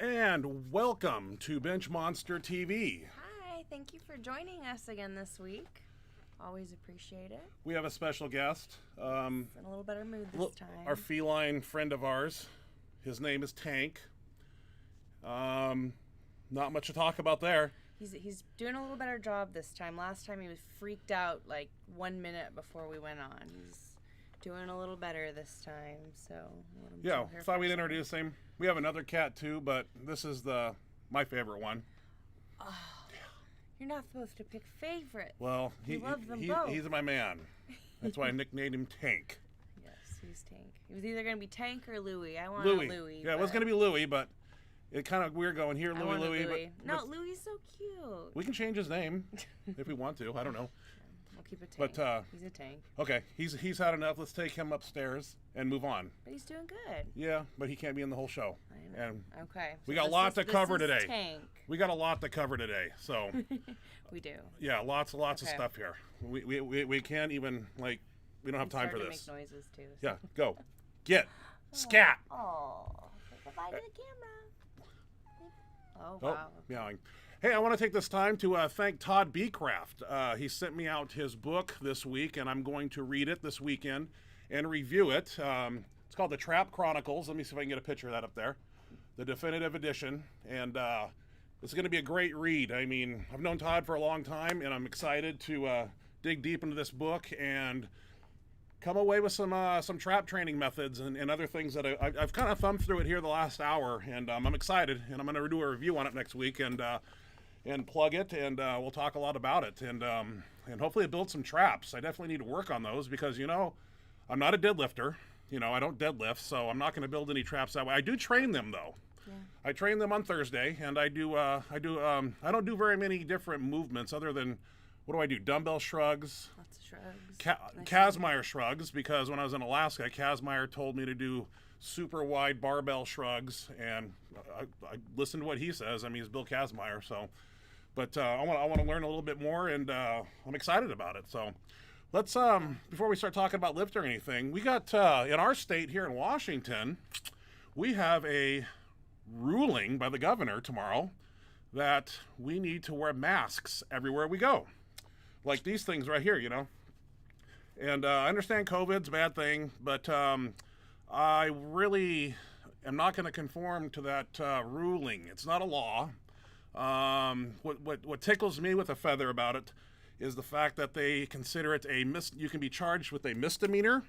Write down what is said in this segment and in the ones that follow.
And welcome to Benchmonster TV. Hi, thank you for joining us again this week. Always appreciate it. We have a special guest. In a little better mood this time. Our feline friend of ours. His name is Tank. Not much to talk about there. He's doing a little better job this time. Last time he was freaked out like 1 minute before we went on. He's doing a little better this time, so yeah, thought we'd introduce him. We have another cat too, but this is my favorite one. Oh, you're not supposed to pick favorites. Well, love them both. He's my man. That's why I nicknamed him Tank. Yes, he's Tank. He was either gonna be Tank or Louie. I want Louie. Yeah, it was gonna be Louie, but it kind of weird going here, Louie. No, Louie's so cute. We can change his name if we want to. I don't know. We'll keep it Tank. But he's a Tank. Okay, he's had enough. Let's take him upstairs and move on. But he's doing good. Yeah, but he can't be in the whole show. I know. And okay. We got a lot to cover today. Tank. We got a lot to cover today. So we do. Yeah, lots of stuff here. We can't even we don't have time for this. To make noises too. So. Yeah, go. Get. Scat. Oh. Say goodbye to the camera. Oh, wow. Meowing. Hey, I want to take this time to thank Todd Beecraft. He sent me out his book this week, and I'm going to read it this weekend and review it. It's called The Trap Chronicles. Let me see if I can get a picture of that up there. The definitive edition. And it's going to be a great read. I mean, I've known Todd for a long time, and I'm excited to dig deep into this book and come away with some trap training methods and other things that I've kind of thumbed through it here the last hour, and I'm excited, and I'm going to do a review on it next week and plug it, and we'll talk a lot about it, and hopefully build some traps. I definitely need to work on those because, I'm not a deadlifter. I don't deadlift, so I'm not going to build any traps that way. I do train them though. Yeah. I train them on Thursday, and I don't do very many different movements other than, what do? Dumbbell shrugs. Lots of shrugs. Kazmaier shrugs, because when I was in Alaska, Kazmaier told me to do super wide barbell shrugs, and I listened to what he says. I mean, he's Bill Kazmaier, so. But I want to learn a little bit more, and I'm excited about it. So let's, before we start talking about lifting or anything, we got, in our state here in Washington, we have a ruling by the governor tomorrow that we need to wear masks everywhere we go. Like these things right here, And I understand COVID's a bad thing, but I really am not going to conform to that ruling. It's not a law. What tickles me with a feather about it is the fact that they consider it you can be charged with a misdemeanor,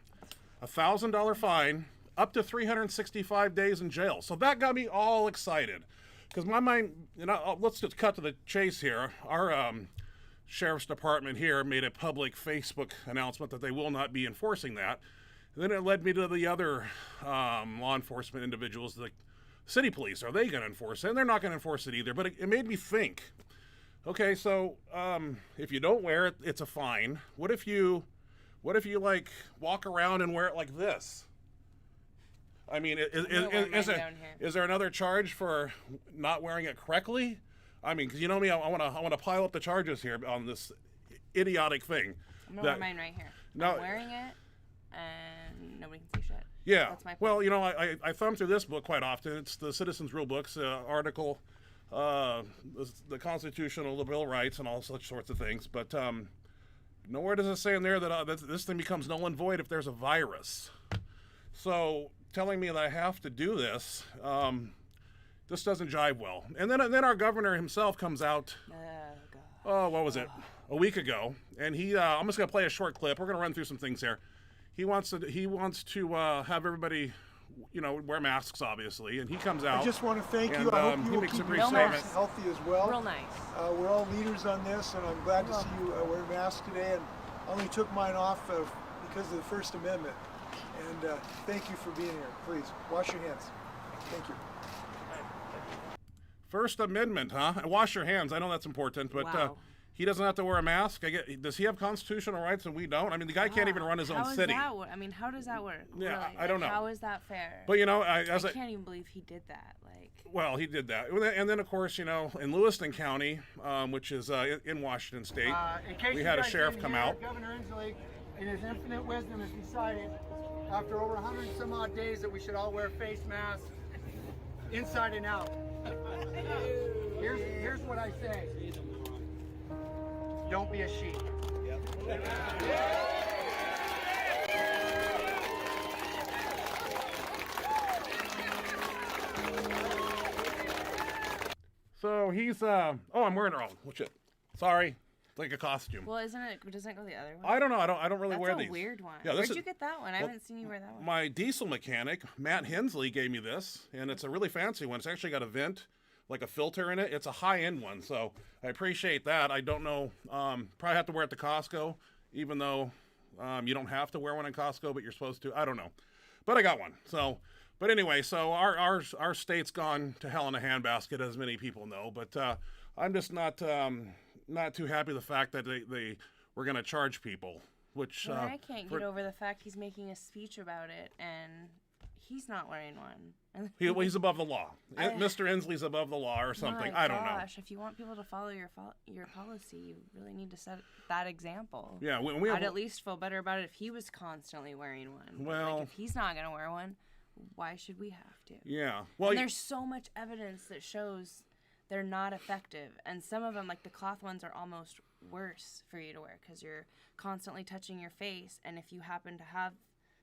$1,000 fine, up to 365 days in jail. So that got me all excited. Because my mind, let's just cut to the chase here. Our Sheriff's Department here made a public Facebook announcement that they will not be enforcing that. And then it led me to the other law enforcement individuals, the city police. Are they going to enforce it? And they're not going to enforce it either. But it made me think, okay, so if you don't wear it, it's a fine. What if you walk around and wear it like this? I mean, is there another charge for not wearing it correctly? I mean, because you know me, I want to pile up the charges here on this idiotic thing. I'm gonna wear mine right here. I'm wearing it, and nobody can see shit. Yeah. That's my point. Well, I thumb through this book quite often. It's the Citizens Rule Books, article, the Constitutional Bill of Rights, and all such sorts of things. But nowhere does it say in there that this thing becomes null and void if there's a virus. So telling me that I have to do this. This doesn't jive well. And then our governor himself comes out, what was it, a week ago, and I'm just going to play a short clip. We're going to run through some things here. He wants to have everybody, wear masks, obviously, and he comes out. I just want to thank you. I hope you will keep yourself healthy as well. Real nice. We're all leaders on this, and I'm glad to see you wear masks today, and I only took mine off because of the First Amendment. And thank you for being here. Please, wash your hands. Thank you. First Amendment, huh? And wash your hands. I know that's important, but wow. He doesn't have to wear a mask. Does he have constitutional rights and we don't? I mean, the guy can't even run his own city. I mean, how does that work? Yeah, really? I don't know. How is that fair? But I can't even believe he did that. Well, he did that, and then of course, in Lewiston County, which is in Washington State, we had a sheriff come out. Governor Inslee, in his infinite wisdom, has decided, after over 100 some odd days, that we should all wear face masks inside and out. Here's what I say. Don't be a sheep. So he's oh, I'm wearing it wrong. Well, shit. Sorry. It's like a costume. Well, doesn't it go the other way? I don't know. I don't really That's wear a these. weird one. Yeah, Where'd this you is- get that one? I haven't seen you wear that one. My diesel mechanic, Matt Hensley, gave me this, and it's a really fancy one. It's actually got a vent, like a filter in it. It's a high-end one, so I appreciate that. I don't know. Probably have to wear it to Costco, even though you don't have to wear one in Costco, but you're supposed to. I don't know, but I got one. So, but anyway, so our state's gone to hell in a handbasket, as many people know. But I'm just not too happy the fact that they were going to charge people, which Well, I can't get over the fact he's making a speech about it and he's not wearing one. he's above the law. Mr. Inslee's above the law or something. I don't know. Gosh, if you want people to follow your policy, you really need to set that example. Yeah, I'd at least feel better about it if he was constantly wearing one. Well- Like, if he's not going to wear one, why should we have to? Yeah. Well, And there's so much evidence that shows they're not effective. And some of them, like the cloth ones, are almost worse for you to wear because you're constantly touching your face. And if you happen to have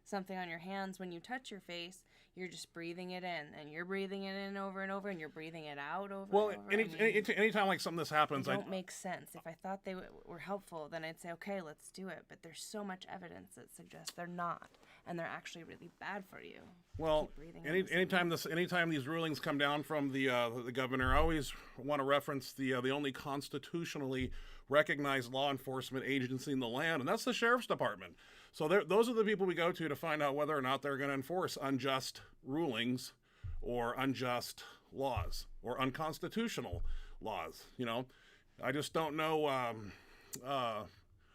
something on your hands when you touch your face, you're just breathing it in. And you're breathing it in over and over, and you're breathing it out over well, and over. anytime like something this happens, They don't make sense. If I thought they were helpful, then I'd say, okay, let's do it. But there's so much evidence that suggests they're not, and they're actually really bad for you. well, Keep breathing in the same anytime these rulings come down from the governor, I always want to reference the only constitutionally recognized law enforcement agency in the land, and that's the sheriff's department. So those are the people we go to find out whether or not they're going to enforce unjust rulings or unjust laws or unconstitutional laws. You know, I just don't know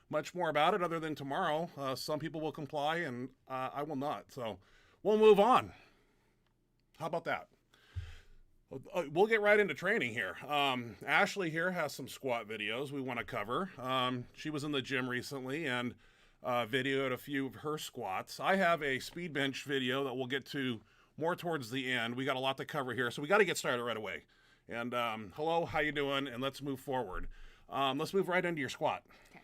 much more about it other than tomorrow. Some people will comply and I will not. So we'll move on. How about that? We'll get right into training here. Ashley here has some squat videos we want to cover. She was in the gym recently and videoed a few of her squats. I have a speed bench video that we'll get to more towards the end. We got a lot to cover here, so we got to get started right away. And hello, how you doing? And let's move forward. Let's move right into your squat.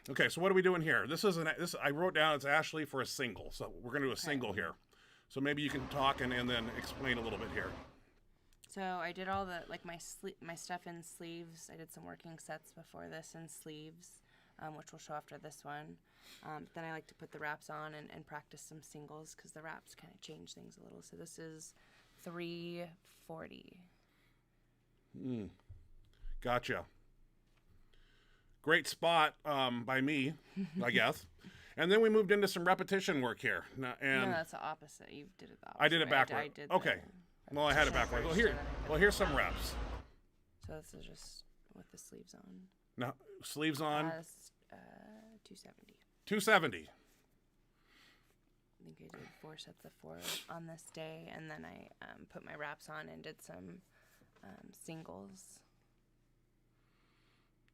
Okay, so what are we doing here? This I wrote down it's Ashley for a single, so we're going to do a single here. So maybe you can talk and then explain a little bit here. So I did all the, like my stuff in sleeves. I did some working sets before this in sleeves, which we'll show after this one. Then I like to put the wraps on and practice some singles because the wraps kind of change things a little. So this is 340. Gotcha. Great spot by me, I guess. And then we moved into some repetition work here. No, that's the opposite. You did it the opposite. I did it way. backward. I did Okay. Well, I had it backward. Well, here's some reps. So this is just with the sleeves on. Now, sleeves on. That's 270. 270. I think I did 4 sets of 4 on this day, and then I put my wraps on and did some singles.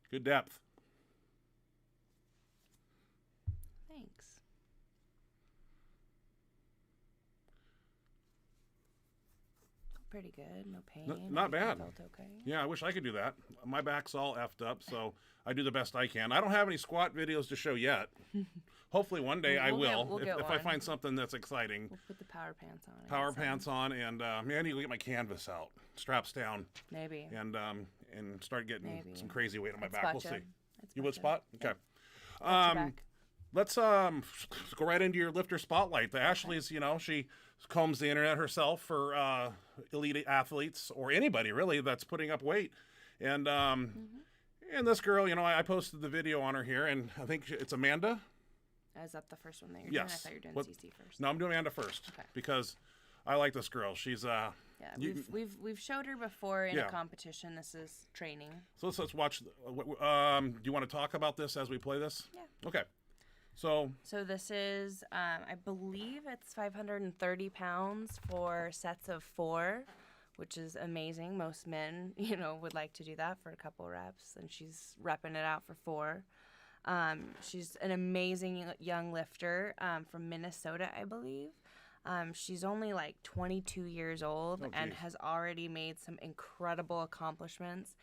Good depth. Thanks. Pretty good, no pain. Not bad. Felt okay. Yeah, I wish I could do that. My back's all effed up, so I do the best I can. I don't have any squat videos to show yet. Hopefully one day I will, we'll get if I one. find something that's exciting. We'll put the power pants on. and Power some- pants on, and man, I need to get my canvas out, straps down, Maybe. and start getting Maybe. some crazy weight on my I'd back. spot We'll ya. see. I'd You would spot spot? Okay. Got your back. Let's go right into your lifter spotlight. The Ashley's, she combs the internet herself for elite athletes or anybody really that's putting up weight. And and this girl, I posted the video on her here, and I think it's Amanda. Is that the first one that you're doing? I Yes. thought you were doing What- CC first. No, I'm doing Amanda first Okay. because I like this girl. She's Yeah, you- we've showed her before in Yeah. a competition. This is training. So let's watch. Do you want to talk about this as we play this? Yeah. Okay. So So this is, I believe it's 530 pounds for sets of 4, which is amazing. Most men, would like to do that for a couple reps, and she's repping it out for 4. She's an amazing young lifter from Minnesota, I believe. She's only like 22 years old and geez. has already made some incredible accomplishments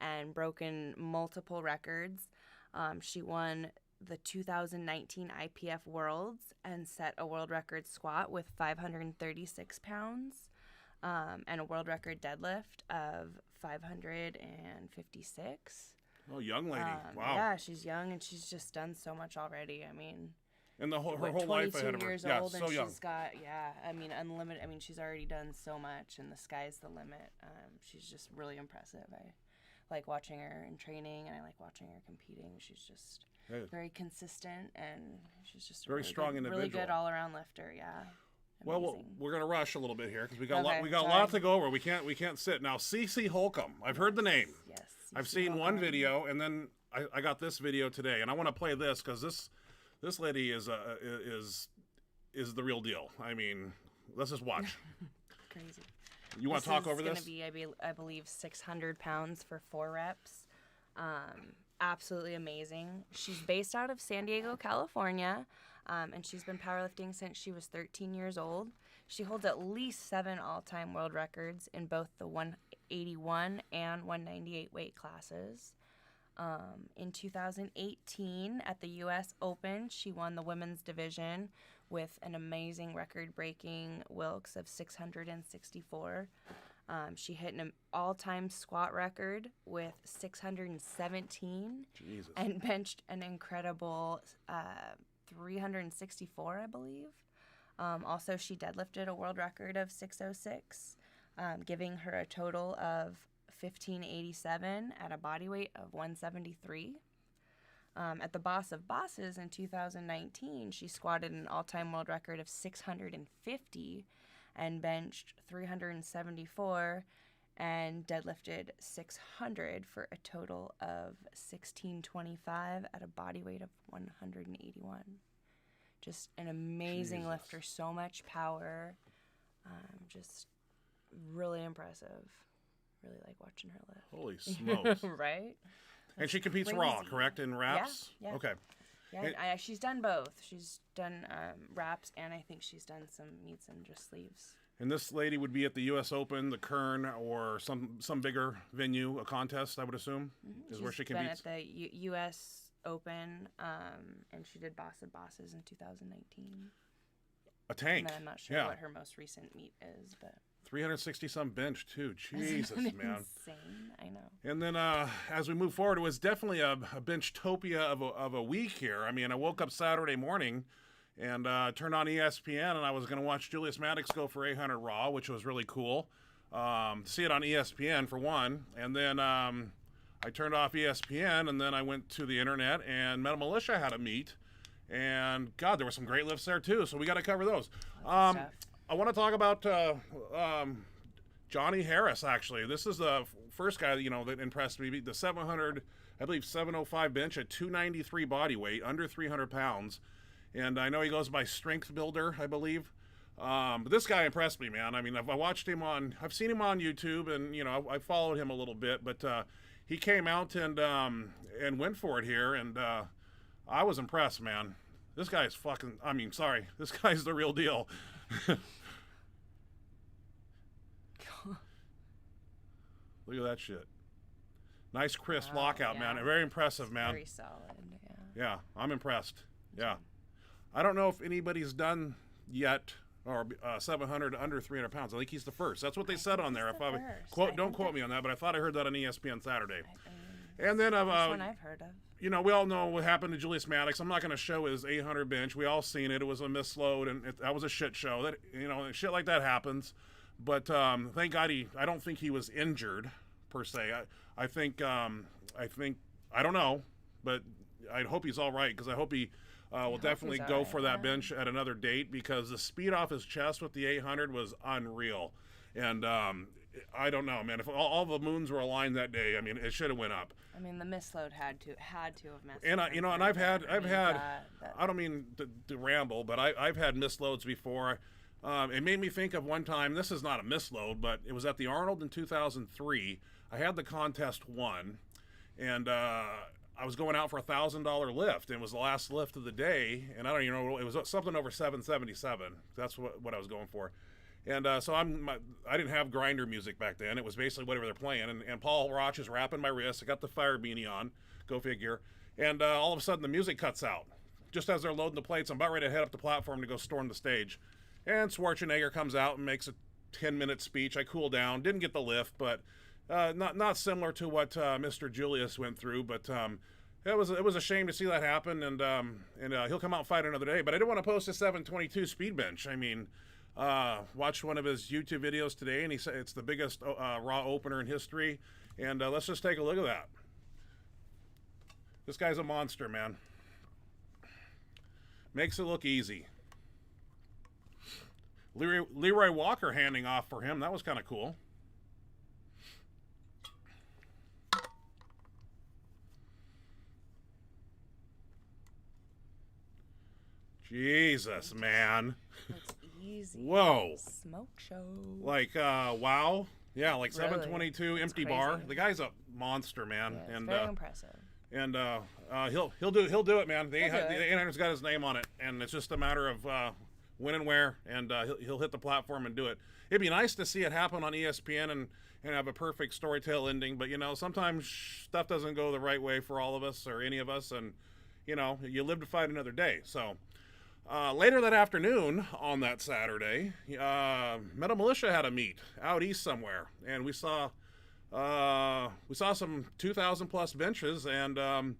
and broken multiple records. She won the 2019 IPF Worlds and set a world record squat with 536 pounds and a world record deadlift of 556. Oh, young lady. Wow. Yeah, she's young and she's just done so much already. I mean, And her whole life ahead of her. years Yeah, old, so and young. she's got, I mean, unlimited. I mean, she's already done so much, and the sky's the limit. She's just really impressive. I like watching her in training, and I like watching her competing. She's just very consistent, and she's just a Very really strong good, individual. really good all-around lifter. Yeah. Well, Amazing. we're gonna rush a little bit here because we got Okay, we got a sorry. lot to go over. We can't sit now. CC Holcomb. I've heard the name. Yes. I've seen one video, and then I got this video today, and I want to play this because this lady is the real deal. I mean, let's just watch. Crazy. You want to talk over this? This is going to be, I believe, 600 pounds for 4 reps. Absolutely amazing. She's based out of San Diego, California, and she's been powerlifting since she was 13 years old. She holds at least 7 all-time world records in both the 181 and 198 weight classes. In 2018, at the U.S. Open, she won the women's division with an amazing record-breaking Wilks of 664. She hit an all-time squat record with 617 Jesus. and benched an incredible 364, I believe. Also, she deadlifted a world record of 606, giving her a total of 1587 at a body weight of 173. At the Boss of Bosses in 2019, she squatted an all-time world record of 650 and benched 374 and deadlifted 600 for a total of 1625 at a body weight of 181. Just an amazing Jesus. lifter, so much power, just really impressive. Really like watching her lift. Holy smokes! Right? And she competes raw, crazy. correct? In wraps? Yeah. Okay. Yeah, It- she's done both. She's done wraps, and I think she's done some meets and just sleeves. And this lady would be at the U.S. Open, the Kern, or some bigger venue, a contest, I would assume, is where she She's been competes. at the U.S. Open, and she did Boss of Bosses in 2019. A tank. And then I'm not sure Yeah. what her most recent meet is, but 360 some bench too. Jesus, isn't it man. insane? I know. And then as we move forward, it was definitely a benchtopia of a week here. I mean, I woke up Saturday morning and turned on ESPN, and I was going to watch Julius Maddox go for 800 raw, which was really cool. To see it on ESPN for one, and then I turned off ESPN, and then I went to the internet, and Metal Militia had a meet, and God, there were some great lifts there too. So we got to cover those. Lots of stuff. I want to talk about Johnny Harris. Actually, this is the first guy that impressed me. The 700, I believe 705 bench at 293 body weight, under 300 pounds, and I know he goes by Strength Builder, I believe. But this guy impressed me, man. I mean, I've seen him on YouTube, and I followed him a little bit, but he came out and went for it here, and I was impressed, man. This guy is this guy's the real deal. Look at that shit. Nice crisp Wow, lockout, yeah. man. Very impressive, man. Very solid. Yeah. Yeah, I'm impressed. Yeah. I don't know if anybody's done yet, or 700 under 300 pounds. I think he's the first. That's what they said on there. he's If the I first. don't quote me on that, but I thought I heard that on ESPN Saturday. And then First one I've heard of. we all know what happened to Julius Maddox. I'm not going to show his 800 bench. We all seen it. It was a misload, and that was a shit show. That shit like that happens. But thank God I don't think he was injured per se. I think I don't know, but I hope he's all right, because I hope he will hope definitely he's go all right, for that yeah. bench at another date, because the speed off his chest with the 800 was unreal. And I don't know, man. If all the moons were aligned that day, I mean, it should have went up. I mean, the misload had to have messed. And with him and for I've sure. had I mean, that- I don't mean to ramble, but I've had misloads before. It made me think of one time. This is not a misload, but it was at the Arnold in 2003. I had the contest won, and I was going out for $1,000 lift, and it was the last lift of the day, and I don't even know, it was something over 777. That's what I was going for. And so I didn't have grinder music back then. It was basically whatever they're playing. And Paul Roch is wrapping my wrist. I got the fire beanie on, go figure. And all of a sudden the music cuts out. Just as they're loading the plates, I'm about ready to head up the platform to go storm the stage. And Schwarzenegger comes out and makes a 10-minute speech. I cool down, didn't get the lift, but not similar to what Mr. Julius went through. But it was a shame to see that happen. And he'll come out and fight another day. But I didn't want to post a 722 speed bench. I mean, watched one of his YouTube videos today, and he said it's the biggest Raw opener in history. And let's just take a look at that. This guy's a monster, man. Makes it look easy. Leroy Walker handing off for him. That was kind of cool. Jesus, man. Looks easy. Whoa. Smoke show. Like, wow. Yeah, like Really? 722 empty That's bar. crazy. The guy's a monster, man. Yeah, it's And very impressive. and he'll do it, man. The He'll do it. 800's got his name on it, and it's just a matter of when and where, and he'll hit the platform and do it. It'd be nice to see it happen on ESPN and have a perfect storytell ending, but sometimes stuff doesn't go the right way for all of us or any of us, and you live to fight another day. So later that afternoon on that Saturday, Metal Militia had a meet out east somewhere, and we saw some 2,000 plus benches, and I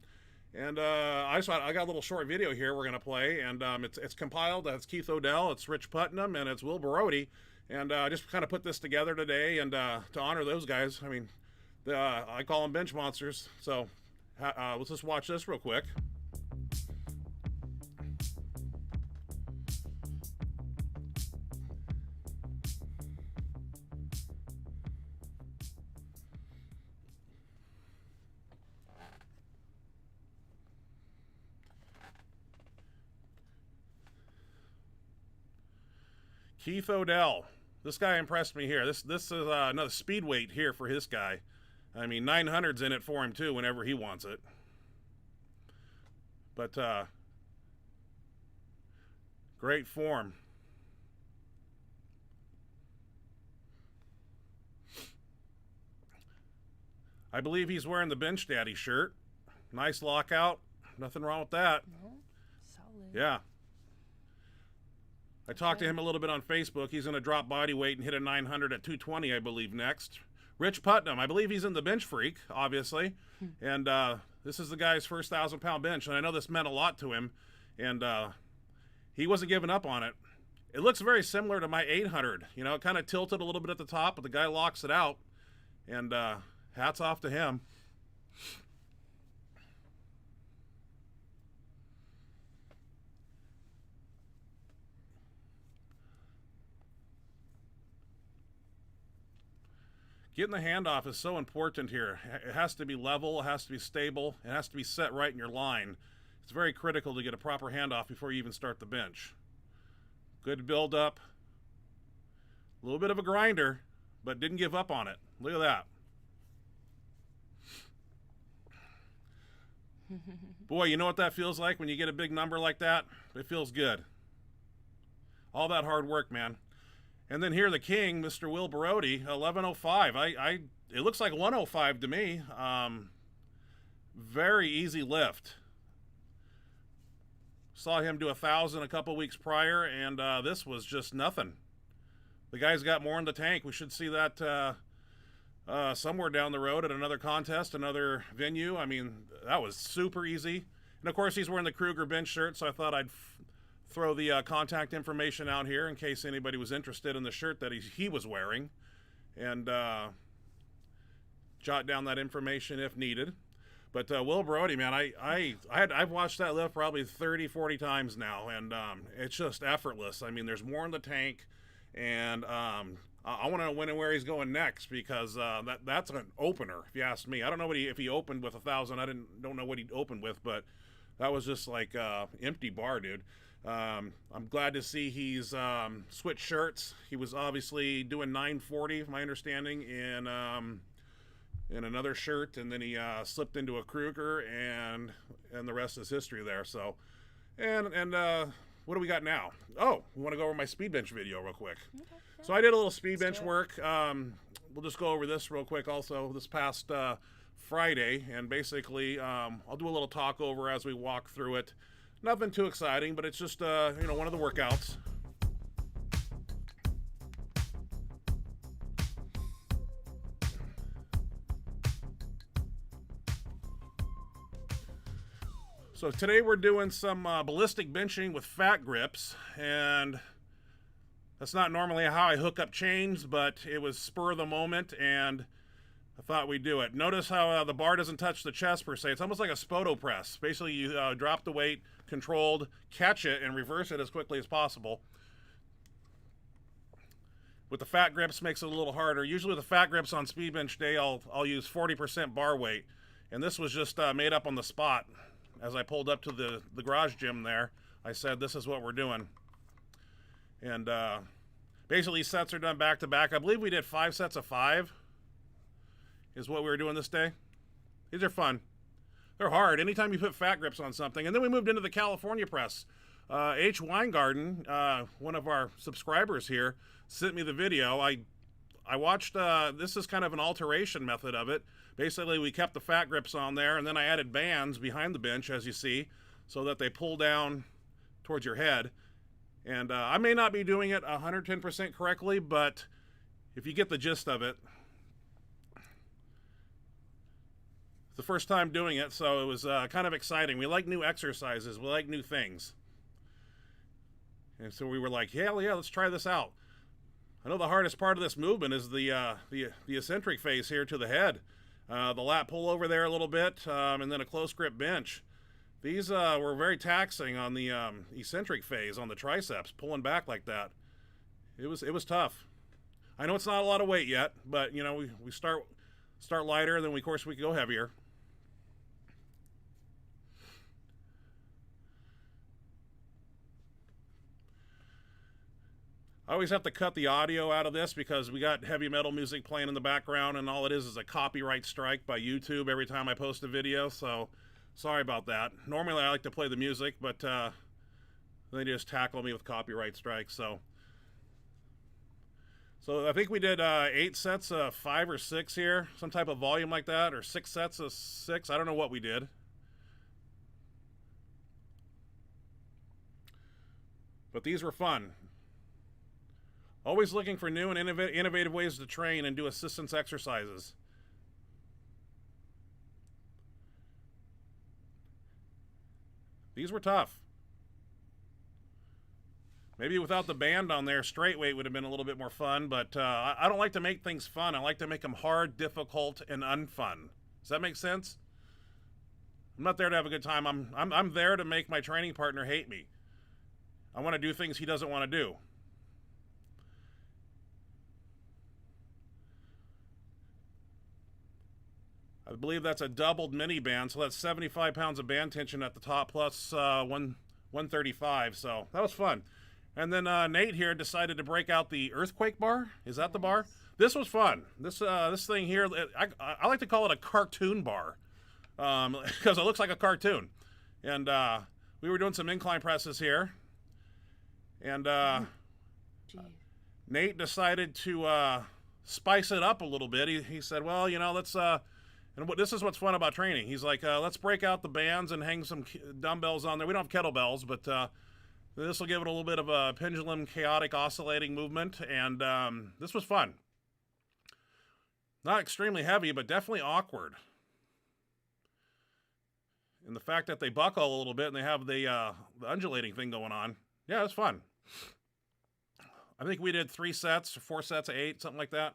got a little short video here we're gonna play, and it's compiled. It's Keith Odell, it's Rich Putnam, and it's Will Barodi, and I just kind of put this together today, and to honor those guys. I mean, I call them bench monsters. So let's just watch this real quick. Keith Odell. This guy impressed me here. This is another speed weight here for his guy. I mean, 900's in it for him too whenever he wants it. But great form. I believe he's wearing the Bench Daddy shirt. Nice lockout. Nothing wrong with that. No, solid. Yeah. I talked to him a little bit on Facebook. He's going to drop body weight and hit a 900 at 220, I believe, next. Rich Putnam, I believe he's in the Bench Freak, obviously. And this is the guy's first 1,000-pound bench. And I know this meant a lot to him. And he wasn't giving up on it. It looks very similar to my 800. It kind of tilted a little bit at the top, but the guy locks it out. And hats off to him. Getting the handoff is so important here. It has to be level, it has to be stable, it has to be set right in your line. It's very critical to get a proper handoff before you even start the bench. Good build up. A little bit of a grinder, but didn't give up on it. Look at that. Boy, you know what that feels like when you get a big number like that? It feels good. All that hard work, man. And then here the king, Mr. Will Barodi, 1105. It looks like 105 to me. Very easy lift. Saw him do 1,000 a couple weeks prior, and this was just nothing. The guy's got more in the tank. We should see that somewhere down the road at another contest, another venue. I mean, that was super easy. And of course, he's wearing the Kruger bench shirt, so I thought I'd throw the contact information out here in case anybody was interested in the shirt that he was wearing, and jot down that information if needed. But Will Barodi, man, I've watched that lift probably 30, 40 times now, and it's just effortless. I mean, there's more in the tank, and I want to know when and where he's going next, because that's an opener, if you ask me. I don't know if he opened with 1,000. I don't know what he opened with, but that was just like empty bar, dude. I'm glad to see he's switched shirts. He was obviously doing 940, my understanding, in in another shirt, and then he slipped into a Kruger, and the rest is history there. So, and what do we got now? Oh, we want to go over my speed bench video real quick. Okay, yeah. So I did a little speed bench work. We'll just go over this real quick also this past Friday, and basically I'll do a little talk over as we walk through it. Nothing too exciting, but it's just one of the workouts. So today we're doing some ballistic benching with fat grips, and that's not normally how I hook up chains, but it was spur of the moment, and I thought we'd do it. Notice how the bar doesn't touch the chest per se. It's almost like a spoto press. Basically, you drop the weight, controlled, catch it, and reverse it as quickly as possible. With the fat grips, makes it a little harder. Usually with the fat grips on speed bench day, I'll use 40% bar weight, and this was just made up on the spot. As I pulled up to the garage gym there, I said, this is what we're doing. And basically sets are done back to back. I believe we did 5 sets of 5 is what we were doing this day. These are fun. They're hard anytime you put fat grips on something. And then we moved into the California press. H. Weingarten, one of our subscribers here, sent me the video. I watched, this is kind of an alteration method of it. Basically, we kept the fat grips on there, and then I added bands behind the bench, as you see, so that they pull down towards your head. And I may not be doing it 110% correctly, but if you get the gist of it, it's the first time doing it, so it was kind of exciting. We like new exercises. We like new things. And so we were like, hell yeah, let's try this out. I know the hardest part of this movement is the eccentric phase here to the head. The lat pull over there a little bit, and then a close grip bench. These were very taxing on the eccentric phase on the triceps, pulling back like that. It was tough. I know it's not a lot of weight yet, but we start lighter, and then of course we can go heavier. I always have to cut the audio out of this because we got heavy metal music playing in the background, and all it is a copyright strike by YouTube every time I post a video, so sorry about that. Normally I like to play the music, but they just tackle me with copyright strikes. So I think we did 8 sets of 5 or 6 here, some type of volume like that, or 6 sets of 6. I don't know what we did. But these were fun. Always looking for new and innovative ways to train and do assistance exercises. These were tough. Maybe without the band on there, straight weight would have been a little bit more fun, but I don't like to make things fun. I like to make them hard, difficult, and unfun. Does that make sense? I'm not there to have a good time. I'm there to make my training partner hate me. I want to do things he doesn't want to do. I believe that's a doubled mini band, so that's 75 pounds of band tension at the top plus 135, so that was fun. And then Nate here decided to break out the earthquake bar. Is that the bar? This was fun. This thing here, I like to call it a cartoon bar because it looks like a cartoon. And we were doing some incline presses here. And Nate decided to spice it up a little bit. He said, well, let's... And this is what's fun about training. He's like, let's break out the bands and hang some dumbbells on there. We don't have kettlebells, but this will give it a little bit of a pendulum, chaotic, oscillating movement. And this was fun. Not extremely heavy, but definitely awkward. And the fact that they buckle a little bit and they have the undulating thing going on. Yeah, it was fun. I think we did 3 sets, 4 sets of 8, something like that.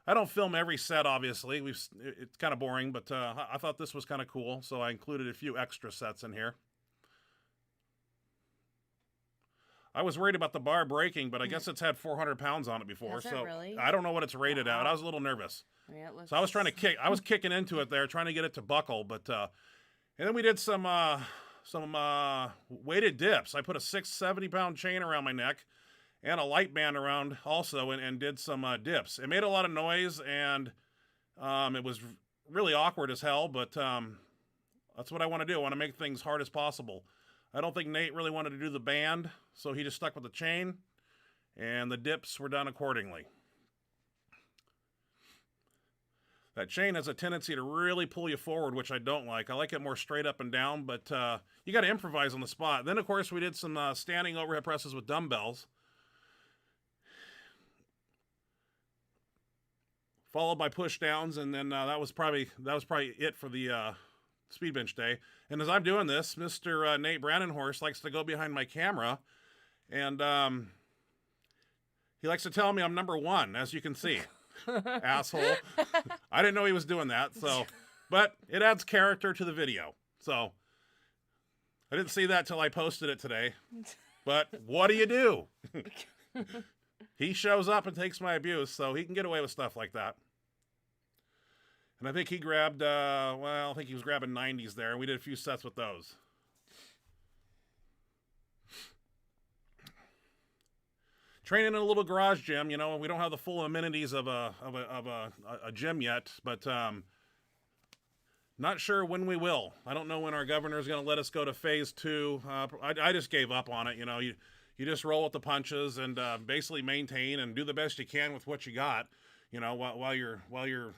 I don't film every set, obviously. It's kind of boring, but I thought this was kind of cool, so I included a few extra sets in here. I was worried about the bar breaking, but I guess it's had 400 pounds on it before, so really? I don't know what it's rated at. I was a little nervous. Yeah, So I was trying to kick. I was kicking into it there, trying to get it to buckle, but and then we did some weighted dips. I put a 670-pound chain around my neck and a light band around also, and did some dips. It made a lot of noise, and it was really awkward as hell, but that's what I want to do. I want to make things hard as possible. I don't think Nate really wanted to do the band, so he just stuck with the chain, and the dips were done accordingly. That chain has a tendency to really pull you forward, which I don't like. I like it more straight up and down, but you got to improvise on the spot. Then, of course, we did some standing overhead presses with dumbbells, followed by push downs, and then that was probably it for the speed bench day. And as I'm doing this, Mr. Nate Brandenhorst likes to go behind my camera, and he likes to tell me I'm number one, as you can see. Asshole. I didn't know he was doing that, but it adds character to the video. So I didn't see that till I posted it today. But what do? He shows up and takes my abuse, so he can get away with stuff like that. And I think he grabbed, I think he was grabbing 90s there, and we did a few sets with those. Training in a little garage gym, we don't have the full amenities of a gym yet, but not sure when we will. I don't know when our governor is going to let us go to phase 2. I just gave up on it. You just roll with the punches and basically maintain and do the best you can with what you got. While you're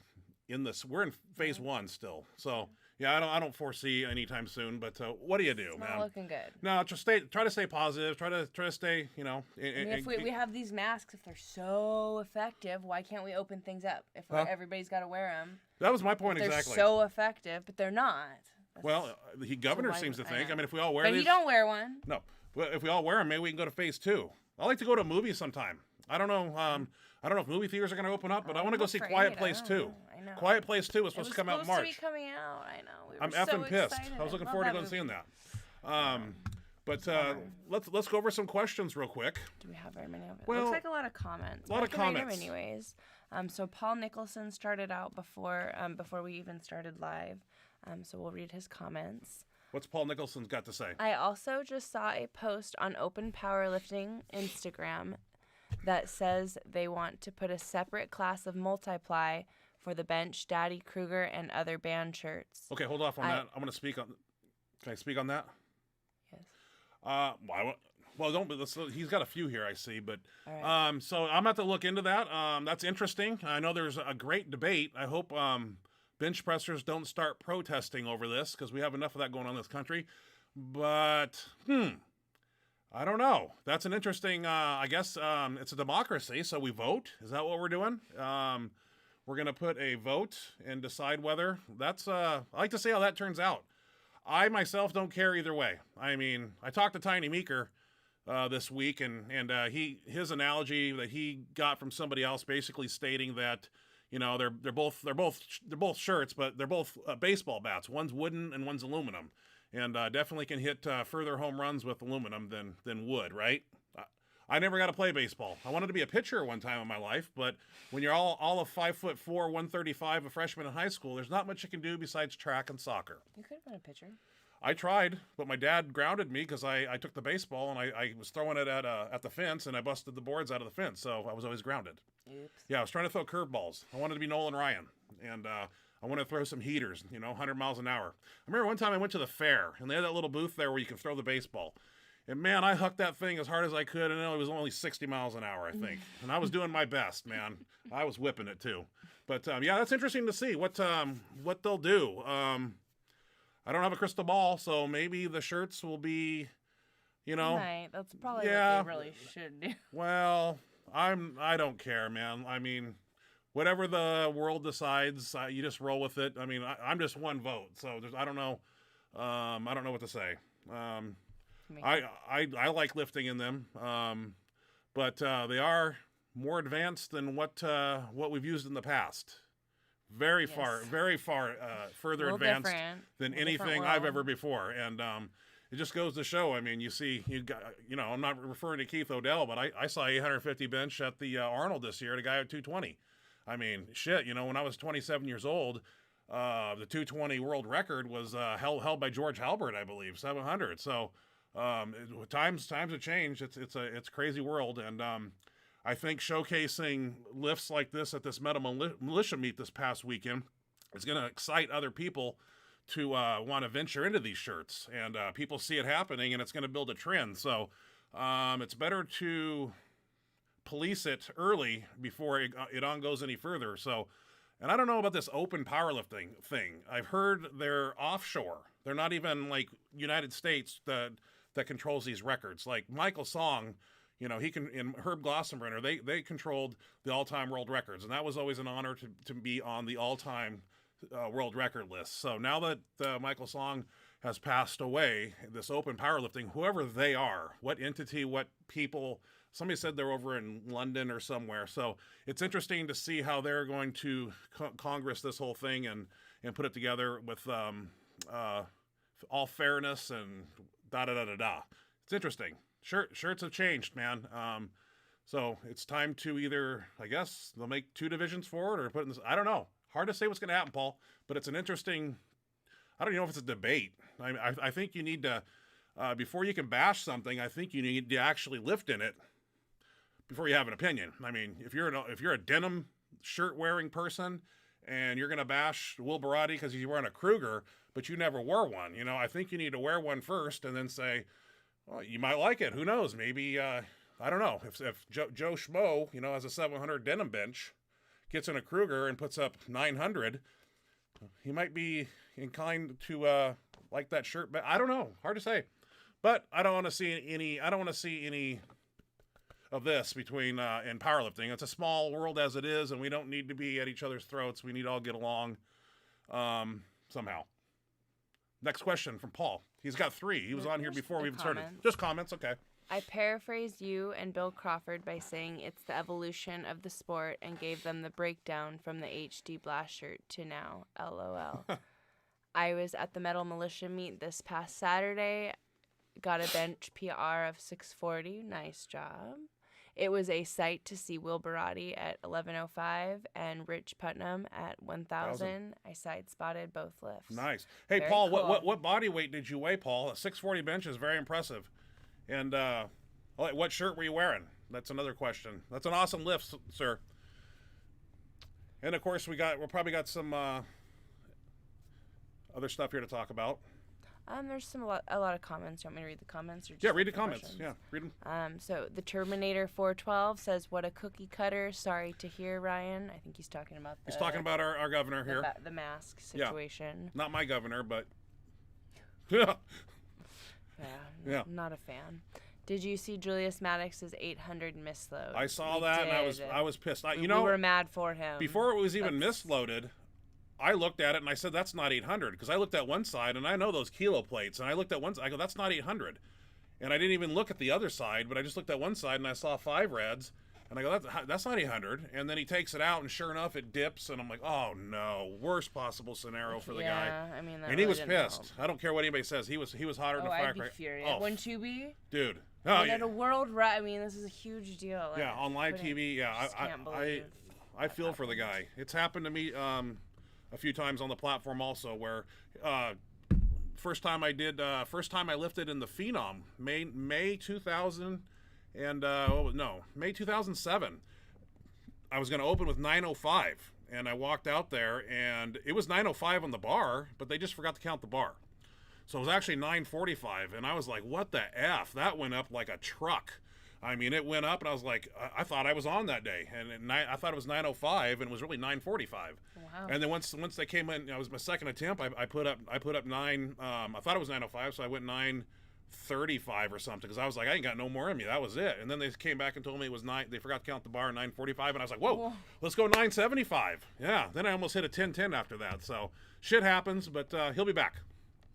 in this, we're in phase 1 still. So yeah, I don't foresee anytime soon. But what do you do, it's man? not looking good. No, try to stay positive. Try to stay. If we have these masks, if they're so effective, why can't we open things up? If everybody's got to wear them. That was my point they're exactly. They're so effective, but they're not. Well, the governor seems to think. I mean, if we all wear but these, you don't wear one. No, but if we all wear them, maybe we can go to phase 2. I like to go to a movie sometime. I don't know. I don't know if movie theaters are going to open up, but I want to go see Quiet Place 2. I know. Quiet Place 2 was supposed to come out in March. It was supposed to be coming out. I know. We were I'm so effing pissed. excited. I was looking forward to going seeing that. Let's go over some questions real quick. Do we have very many of it? Well, looks like a lot of comments. A lot of comments. Anyways, so Paul Nicholson started out before we even started live. So we'll read his comments. What's Paul Nicholson's got to say? I also just saw a post on Open Powerlifting Instagram that says they want to put a separate class of multiply for the bench, Daddy Kruger, and other band shirts. Okay, hold off on that. I'm going to speak on. Can I speak on that? Yes. He's got a few here, I see, but right. So I'm about to look into that. That's interesting. I know there's a great debate. I hope bench pressers don't start protesting over this because we have enough of that going on in this country. But I don't know. That's an interesting. I guess it's a democracy, so we vote. Is that what we're doing? We're gonna put a vote and decide whether that's. I like to see how that turns out. I myself don't care either way. I mean, I talked to Tiny Meeker this week, and his analogy that he got from somebody else, basically stating that they're both shirts, but they're both baseball bats. One's wooden and one's aluminum, and definitely can hit further home runs with aluminum than wood. Right? I never got to play baseball. I wanted to be a pitcher one time in my life, but when you're all of 5'4", 135, a freshman in high school, there's not much you can do besides track and soccer. You could have been a pitcher. I tried, but my dad grounded me because I took the baseball and I was throwing it at the fence and I busted the boards out of the fence, so I was always grounded. Oops. Yeah, I was trying to throw curveballs. I wanted to be Nolan Ryan, and I wanted to throw some heaters, 100 miles an hour. I remember one time I went to the fair and they had that little booth there where you can throw the baseball. And man, I hucked that thing as hard as I could, and it was only 60 miles an hour, I think. And I was doing my best, man. I was whipping it too. But yeah, that's interesting to see what they'll do. I don't have a crystal ball, so maybe the shirts will be, Right. That's probably what they really should do. Well, I don't care, man. I mean, whatever the world decides, you just roll with it. I mean, I'm just one vote, so I don't know. I don't know what to say. I like lifting in them, but they are more advanced than what we've used in the past. Very far further advanced than anything I've ever before, and it just goes to show. I mean, you got, I'm not referring to Keith Odell, but I saw 850 bench at the Arnold this year, and a guy at 220. I mean, shit. When I was 27 years old, the 220 world record was held by George Halbert, I believe, 700. So. Times have changed. It's a crazy world, and I think showcasing lifts like this at this Milita Meet this past weekend it's going to excite other people to want to venture into these shirts, and people see it happening, and it's going to build a trend. So it's better to police it early before it on goes any further. So, and I don't know about this open powerlifting thing. I've heard they're offshore. They're not even like United States that controls these records. Like Michael Song, he can, and Herb Glossenbrenner, they controlled the all-time world records, and that was always an honor to be on the all-time world record list. So now that Michael Song has passed away, this open powerlifting, whoever they are, what entity, what people, somebody said they're over in London or somewhere. So it's interesting to see how they're going to Congress this whole thing and put it together with all fairness and da-da-da-da-da. It's interesting. Shirts have changed, man. So it's time to either, I guess, they'll make 2 divisions for it or put in this. I don't know. Hard to say what's going to happen, Paul, but it's an interesting, I don't even know if it's a debate. I think you need to, before you can bash something, I think you need to actually lift in it before you have an opinion. I mean, if you're a denim shirt wearing person and you're going to bash Will Barati because he's wearing a Kruger, but you never wore one, I think you need to wear one first and then say, well, you might like it. Who knows? Maybe, I don't know. If Joe Schmo, has a 700 denim bench, gets in a Kruger and puts up 900, he might be inclined to like that shirt. But I don't know. Hard to say. But I don't want to see any of this between in powerlifting. It's a small world as it is, and we don't need to be at each other's throats. We need to all get along somehow. Next question from Paul. He's got 3. He was on here before we even started. Just comments, okay. I paraphrased you and Bill Crawford by saying it's the evolution of the sport and gave them the breakdown from the HD Blast shirt to now. LOL. I was at the Metal Militia Meet this past Saturday. Got a bench PR of 640. Nice job. It was a sight to see Will Barati at 1105 and Rich Putnam at 1000. I side spotted both lifts. Nice. Hey, Very Paul, cool. what body weight did you weigh, Paul? A 640 bench is very impressive. And what shirt were you wearing? That's another question. That's an awesome lift, sir. And of course, we'll probably got some other stuff here to talk about. There's a lot of comments. You want me to read the comments? Or just Read the comments. questions? Yeah, read them. So the Terminator 412 says, "What a cookie cutter." Sorry to hear, Ryan. I think he's talking about He's talking about our governor here. The mask situation. Not my governor, but yeah. Yeah. Not a fan. Did you see Julius Maddox's 800 misload? I saw We that, did. and I was pissed. We were mad for him. Before it was even misloaded, I looked at it and I said, that's not 800. Because I looked at one side, and I know those kilo plates. And I looked at one side, I go, that's not 800. And I didn't even look at the other side, but I just looked at one side, and I saw 5 reds. And I go, that's not 800. And then he takes it out, and sure enough, it dips. And I'm like, oh, no. Worst possible scenario for the guy. Yeah, I mean, that and he really was didn't pissed. help. I don't care what anybody says. He was hotter than a I'd be firecracker. furious. Oh, Wouldn't you be? dude. And at a world, I mean, this is a huge deal. Yeah, on live TV, yeah. Just can't believe I feel for the guy. It's happened to me a few times on the platform also, where first time I lifted in the Phenom, May 2000 and May 2007. I was going to open with 905, and I walked out there, and it was 905 on the bar, but they just forgot to count the bar. So it was actually 945, and I was like, what the F? That went up like a truck. I mean, it went up, and I was like, I thought I was on that day, and I thought it was 905, and it was really 945. Wow. And then once they came in, it was my second attempt. I put up 9. I thought it was 905, so I went 935 or something, because I was like, I ain't got no more in me. That was it. And then they came back and told me it was 9. They forgot to count the bar, 945, and I was like, whoa. Let's go 975. Yeah. Then I almost hit a 1010 after that. So shit happens, but he'll be back.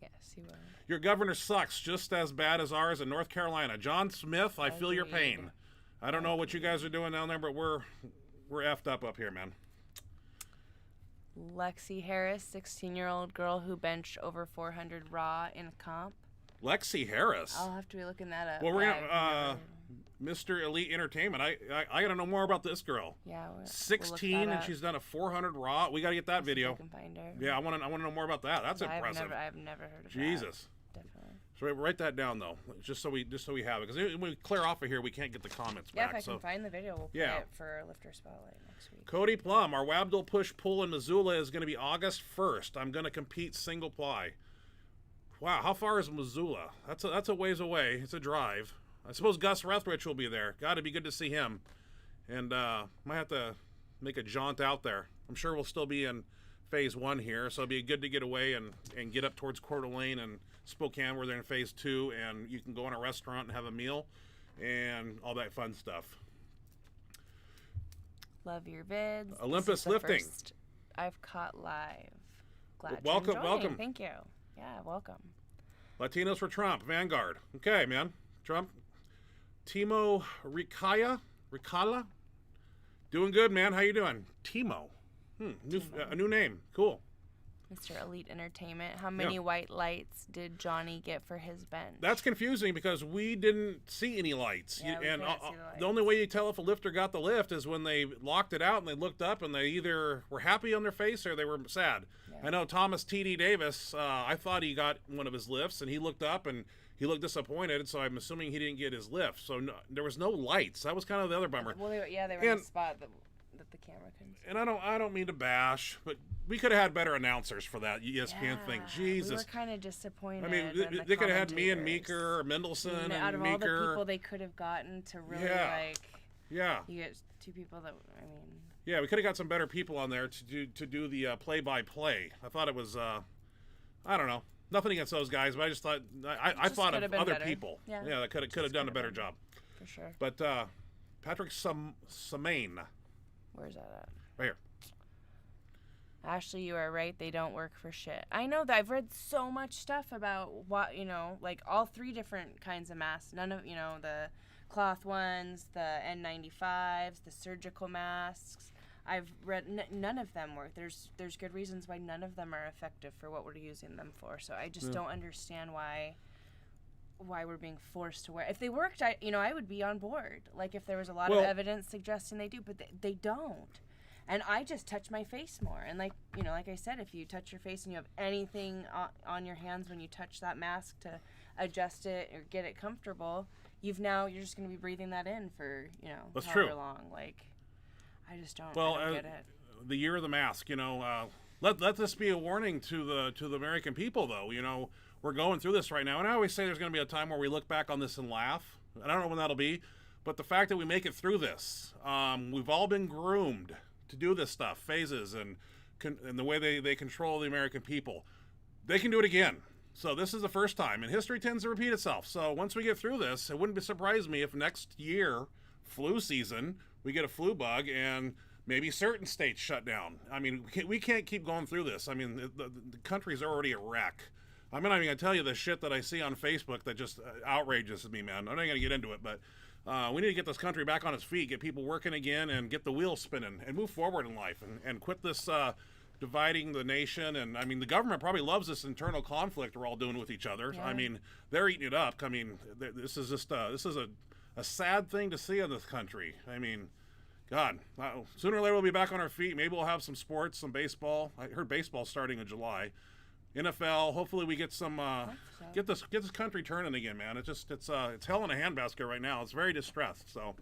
Yes, he will. Your governor sucks, just as bad as ours in North Carolina. John Smith, I feel your pain. I don't know what you guys are doing down there, but we're effed up here, man. Lexi Harris, 16-year-old girl who benched over 400 raw in a comp. Lexi Harris. I'll have to be looking that up. Well, we're gonna Mr. Elite Entertainment. I gotta know more about this girl. Yeah, 16 and she's done a 400 raw. We gotta get that video. I can find her. Yeah, I wanna know more about that. That's impressive. I've never heard of Jesus. that. Definitely. So So write that down though, just so we have it, because when we clear off of here, we can't get the comments Yeah, back. if I can find the video, we'll play it for our lifter spotlight next week. Cody Plum, our Wabdal push pull in Missoula is going to be August 1st. I'm going to compete single ply. Wow, how far is Missoula? That's a ways away. It's a drive. I suppose Gus Ruthrich will be there. Got to be good to see him. And might have to make a jaunt out there. I'm sure we'll still be in phase 1 here, so it'll be good to get away and get up towards Coeur d'Alene and Spokane, where they're in phase 2, and you can go in a restaurant and have a meal and all that fun stuff. Love your vids. Olympus This is the Lifting. first I've caught live. Glad Welcome, you're enjoying. welcome. Thank you. Yeah, welcome. Latinos for Trump, Vanguard. Okay, man. Trump. Timo Ricala. Doing good, man. How you doing? Timo. A new name. Cool. Mr. Elite Entertainment. How many white lights did Johnny get for his bench? That's confusing because we didn't see any lights. Yeah, we and couldn't see the lights. The only way you tell if a lifter got the lift is when they locked it out and they looked up and they either were happy on their face or they were sad. Yeah. I know Thomas T.D. Davis, I thought he got one of his lifts, and he looked up and he looked disappointed, so I'm assuming he didn't get his lift. So there was no lights. That was kind of the other bummer. Well, they were in a spot that the camera couldn't see. And I don't mean to bash, but we could have had better announcers for that ESPN thing. Jesus. We were kind of disappointed. I mean, in they could have had me and commentators. Meeker or Mendelson and out of Meeker. all the people they could have gotten to really Yeah. you get 2 people that Yeah, we could have got some better people on there to do the play-by-play. I thought it was, I don't know, nothing against those guys, but I just thought I thought could of have been other better. people. Yeah. That could have done a better job. for sure. But Patrick Samain, Where's that at? right here. Ashley, you are right. They don't work for shit. I know that I've read so much stuff about what, like all 3 different kinds of masks. None of, the cloth ones, the N95s, the surgical masks. I've read none of them work. There's good reasons why none of them are effective for what we're using them for. So I just don't understand why we're being forced to wear. If they worked, I would be on board. Like if there was a lot of evidence suggesting they do, but they don't. And I just touch my face more. And like I said, if you touch your face and you have anything on your hands when you touch that mask to adjust it or get it comfortable, you're just going to be breathing that in for, That's however true. long. Like, I just don't, Well, I don't get it. The year of the mask, let this be a warning to the American people, though. We're going through this right now, and I always say there's going to be a time where we look back on this and laugh. And I don't know when that'll be, but the fact that we make it through this, we've all been groomed to do this stuff, phases, and the way they control the American people. They can do it again. So this is the first time, and history tends to repeat itself. So once we get through this, it wouldn't surprise me if next year, flu season, we get a flu bug and maybe certain states shut down. I mean, we can't keep going through this. I mean, the country's already a wreck. I'm not even going to tell you the shit that I see on Facebook that just outrages me, man. I'm not going to get into it, but we need to get this country back on its feet, get people working again, and get the wheels spinning, and move forward in life, and quit this dividing the nation. And I mean, the government probably loves this internal conflict we're all doing with each other. Yeah. I mean, they're eating it up. I mean, this is just a sad thing to see in this country. I mean, God, sooner or later we'll be back on our feet. Maybe we'll have some sports, some baseball. I heard baseball starting in July. NFL. Hopefully we get some get this country turning again, man. It's hell in a handbasket right now. It's very distressed. So,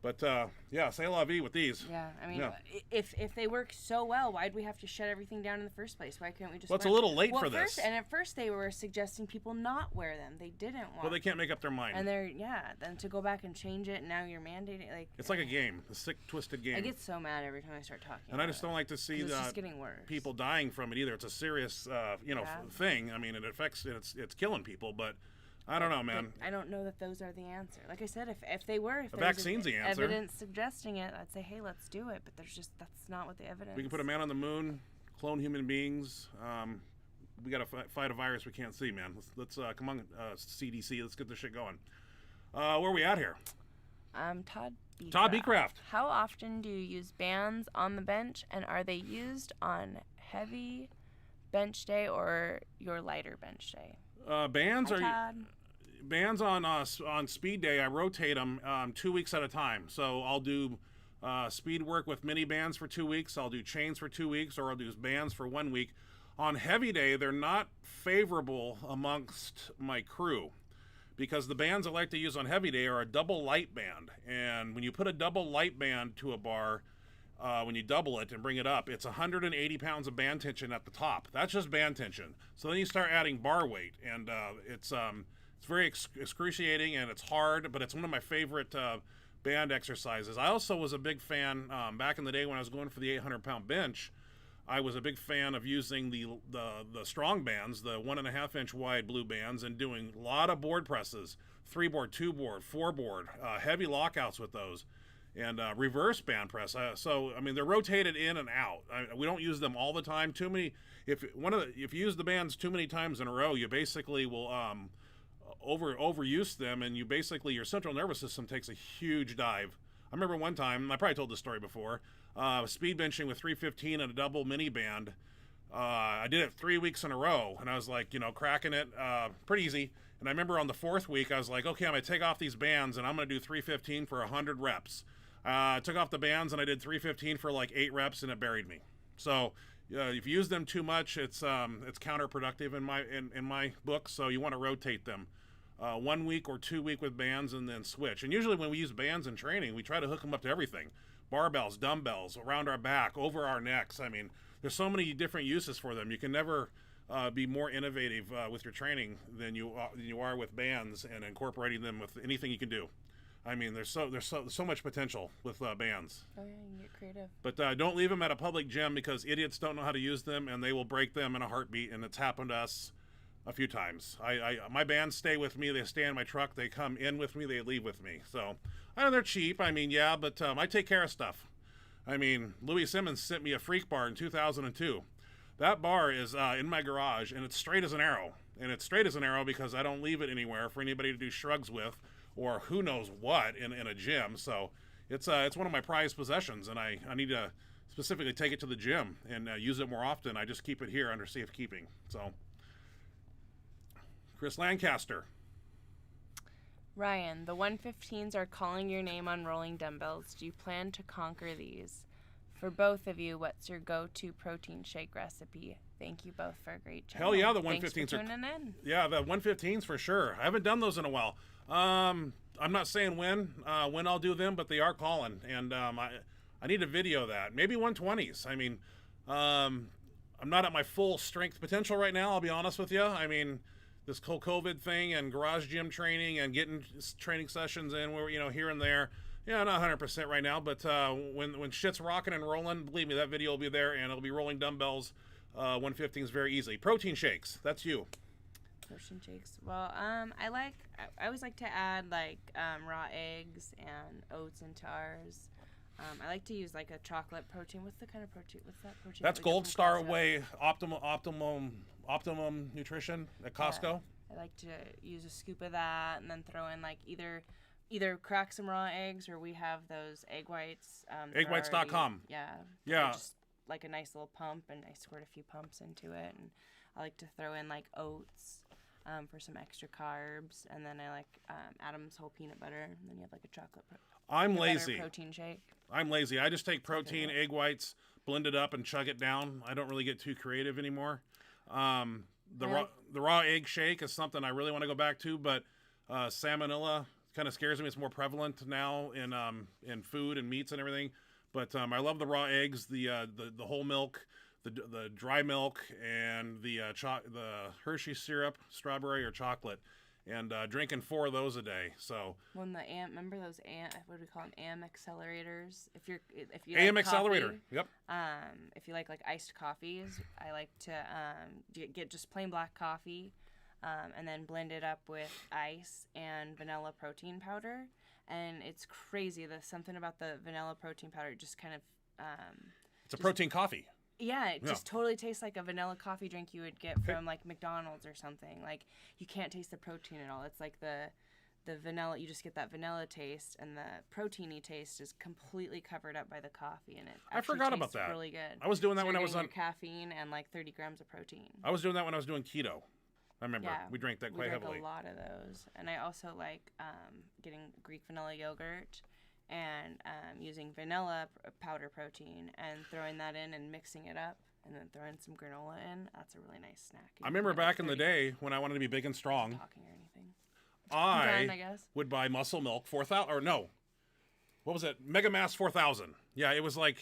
but yeah, say la vie with these. Yeah, I mean, Yeah. if they work so well, why'd we have to shut everything down in the first place? Why couldn't we just? Well, it's a wear little late for this. At first they were suggesting people not wear them. They didn't want. Well, they can't make up their mind. And then to go back and change it, and now you're mandating It's like a game, a sick, twisted game. I get so mad every time I start talking. And I about just don't like to see it's just getting worse. people dying from it either. It's a serious, thing. I mean, it affects. It's killing people, but. I don't know, man. I don't know that those are the answer. Like I said, if there was vaccine's the answer. evidence suggesting it, I'd say, hey, let's do it. But that's not what the evidence. We can put a man on the moon, clone human beings. We got to fight a virus we can't see, man. Let's come on, CDC. Let's get this shit going. Where are we at here? Todd B. Todd B. Craft. How often do you use bands on the bench, and are they used on heavy bench day or your lighter bench day? Bands Hi, are. Todd. Bands on speed day, I rotate them 2 weeks at a time. So I'll do speed work with mini bands for 2 weeks. I'll do chains for 2 weeks, or I'll do bands for 1 week. On heavy day, they're not favorable amongst my crew because the bands I like to use on heavy day are a double light band. And when you put a double light band to a bar, when you double it and bring it up, it's 180 pounds of band tension at the top. That's just band tension. So then you start adding bar weight, and it's very excruciating and it's hard, but it's one of my favorite band exercises. I also was a big fan back in the day when I was going for the 800-pound bench. I was a big fan of using the strong bands, the 1.5-inch wide blue bands, and doing a lot of board presses, 3-board, 2-board, 4-board, heavy lockouts with those, and reverse band press. So I mean, they're rotated in and out. We don't use them all the time. Too many. If you use the bands too many times in a row, you basically will overuse them, and your central nervous system takes a huge dive. I remember one time, I probably told this story before, speed benching with 315 and a double mini band. I did it 3 weeks in a row, and I was like, cracking it pretty easy. And I remember on the 4th week, I was like, okay, I'm going to take off these bands, and I'm going to do 315 for 100 reps. I took off the bands, and I did 315 for like 8 reps, and it buried me. So if you use them too much, it's counterproductive in my book, so you want to rotate them. 1 week or 2 week with bands and then switch. And usually when we use bands in training, we try to hook them up to everything. Barbells, dumbbells, around our back, over our necks. I mean, there's so many different uses for them. You can never be more innovative with your training than you are with bands and incorporating them with anything you can do. I mean, there's so much potential with bands. Oh yeah, you can get creative. But don't leave them at a public gym because idiots don't know how to use them and they will break them in a heartbeat. And it's happened to us a few times. My bands stay with me. They stay in my truck. They come in with me. They leave with me. So I know they're cheap. I mean, yeah, but I take care of stuff. I mean, Louis Simmons sent me a freak bar in 2002. That bar is in my garage, and it's straight as an arrow. And it's straight as an arrow because I don't leave it anywhere for anybody to do shrugs with or who knows what in a gym. So it's one of my prized possessions, and I need to specifically take it to the gym and use it more often. I just keep it here under safekeeping. So. Chris Lancaster. Ryan, the 115s are calling your name on rolling dumbbells. Do you plan to conquer these? For both of you, what's your go-to protein shake recipe? Thank you both for a great channel. Hell yeah, the 115s Thanks for tuning in. Yeah, the 115s for sure. I haven't done those in a while. I'm not saying when I'll do them, but they are calling, and I need to video that. Maybe 120s. I mean, I'm not at my full strength potential right now. I'll be honest with you. I mean, this whole COVID thing and garage gym training and getting training sessions in where, here and there. Yeah, not 100% right now, but when shit's rocking and rolling, believe me, that video will be there and it'll be rolling dumbbells, 115s very easily. Protein shakes, that's you. Protein shakes. Well, I always like to add raw eggs and oats into ours. I like to use like a chocolate protein. What's that protein? That's Gold Star Way Optimum Nutrition at Costco. Yeah. I like to use a scoop of that and then throw in like either crack some raw eggs or we have those egg whites. Eggwhites.com. Yeah. Just like a nice little pump, and I squirt a few pumps into it. And I like to throw in like oats for some extra carbs, and then I like Adam's whole peanut butter, and then you have like a chocolate. I'm lazy. Protein shake. I'm lazy. I just take protein, egg whites, blend it up, and chug it down. I don't really get too creative anymore. The raw egg shake is something I really want to go back to, but salmonella kind of scares me. It's more prevalent now in food and meats and everything. But I love the raw eggs, the whole milk, the dry milk, and the Hershey syrup, strawberry or chocolate. And drinking 4 of those a day. So remember those what do we call them? AM accelerators. If you AM like accelerator. Coffee, Yep. If you like iced coffees, I like to get just plain black coffee, and then blend it up with ice and vanilla protein powder. And it's crazy. There's something about the vanilla protein powder just kind of. It's a protein coffee. Yeah, it just totally tastes like a vanilla coffee drink you would get from like McDonald's or something. Like you can't taste the protein at all. It's like the vanilla. You just get that vanilla taste, and the proteiny taste is completely covered up by the coffee. And I forgot about that. Really good. I was doing that when I was on caffeine and like 30 grams of protein. I was doing that when I was doing keto. I remember we drank that quite heavily. We drank a lot of those, and I also like getting Greek vanilla yogurt. And using vanilla powder protein and throwing that in and mixing it up and then throw in some granola in. That's a really nice snack. I remember back in the day when I wanted to be big and strong, Talking or anything. I I guess. would buy Muscle Milk 4,000 or no, what was it? Mega Mass 4,000. Yeah, it was like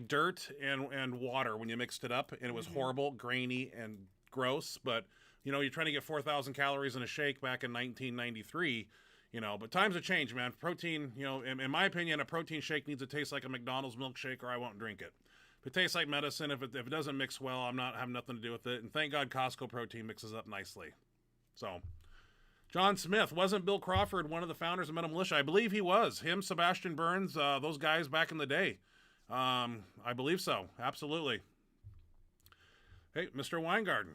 dirt and water when you mixed it up, and it was horrible, grainy, and gross. But you know, you're trying to get 4,000 calories in a shake back in 1993. You know, but times have changed, man. Protein, you know, in my opinion, a protein shake needs to taste like a McDonald's milkshake, or I won't drink it. If it tastes like medicine, if it doesn't mix well, I'm not have nothing to do with it. And thank God Costco protein mixes up nicely. So, John Smith, wasn't Bill Crawford one of the founders of Meta Militia? I believe he was. Him, Sebastian Burns, those guys back in the day. I believe so. Absolutely. Hey, Mr. Weingarten.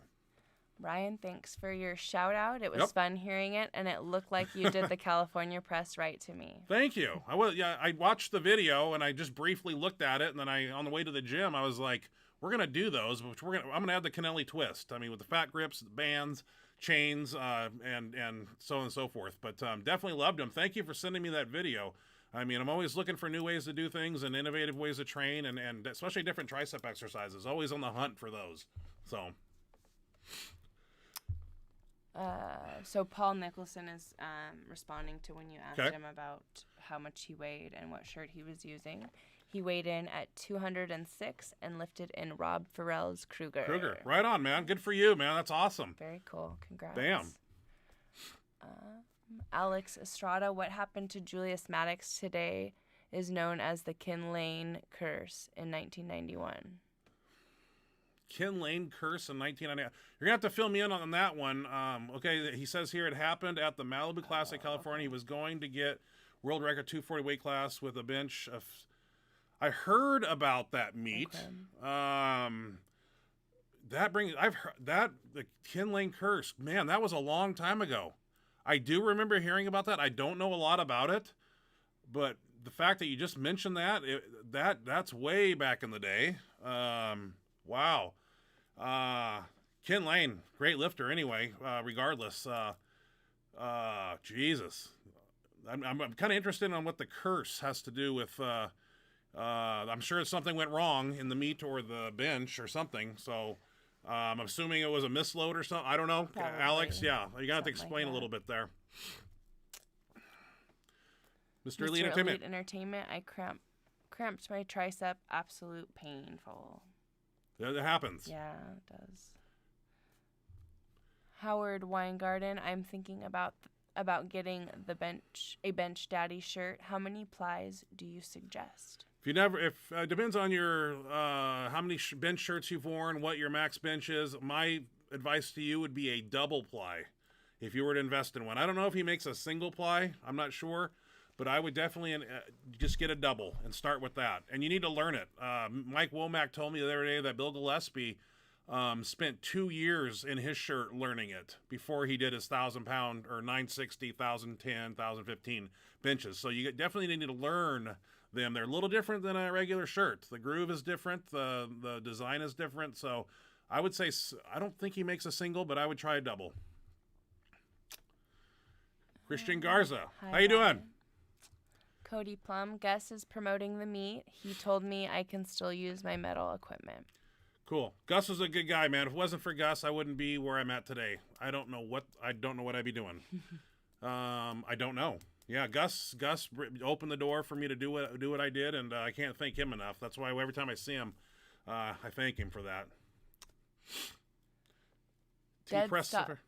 Ryan, thanks for your shout out. It was fun hearing it, and it looked like you did the California press right to me. Thank you. I watched the video and I just briefly looked at it, and then on the way to the gym, I was like, we're gonna do those, but I'm gonna add the Kennelly twist. I mean, with the fat grips, the bands, chains, and so on and so forth. But definitely loved them. Thank you for sending me that video. I mean, I'm always looking for new ways to do things and innovative ways to train, and especially different tricep exercises. Always on the hunt for those. So Paul Nicholson is responding to when you asked him about how much he weighed and what shirt he was using. He weighed in at 206 and lifted in Rob Farrell's Kruger. Right on, man. Good for you, man. That's awesome. Very cool. Congrats. Bam. Alex Estrada, what happened to Julius Maddox today is known as the Ken Lane curse in 1991. Ken Lane curse in 1990. You're gonna have to fill me in on that one. Okay, he says here it happened at the Malibu Classic, California. He was going to get world record 240 weight class with a bench of. I heard about that meet. Okay. I've heard that the Ken Lane curse. Man, that was a long time ago. I do remember hearing about that. I don't know a lot about it, but the fact that you just mentioned that's way back in the day. Wow. Ken Lane, great lifter anyway, regardless. Jesus. I'm kind of interested in what the curse has to do with, I'm sure something went wrong in the meet or the bench or something. So I'm assuming it was a misload or something. I don't know. Probably. Alex, yeah, you're going to have to Something explain like a little bit there. Mr. Mr. Elite Entertainment. Entertainment, I cramped my tricep, absolute painful. That happens. Yeah, it does. Howard Weingarten, I'm thinking about getting a bench daddy shirt. How many plies do you suggest? If depends on your how many bench shirts you've worn, what your max bench is. My advice to you would be a double ply if you were to invest in one. I don't know if he makes a single ply. I'm not sure. But I would definitely just get a double and start with that. And you need to learn it. Mike Womack told me the other day that Bill Gillespie spent 2 years in his shirt learning it before he did his 1,000-pound or 960, 1,010, 1,015 benches. So you definitely need to learn them. They're a little different than a regular shirt. The groove is different. The design is different. So I would say, I don't think he makes a single, but I would try a double. Christian Garza, Hi, how you doing? Ryan. Cody Plum, Gus is promoting the meet. He told me I can still use my metal equipment. Cool. Gus is a good guy, man. If it wasn't for Gus, I wouldn't be where I'm at today. I don't know what I'd be doing. I don't know. Yeah, Gus opened the door for me to do what I did, and I can't thank him enough. That's why every time I see him, I thank him for that. T. Pressifer.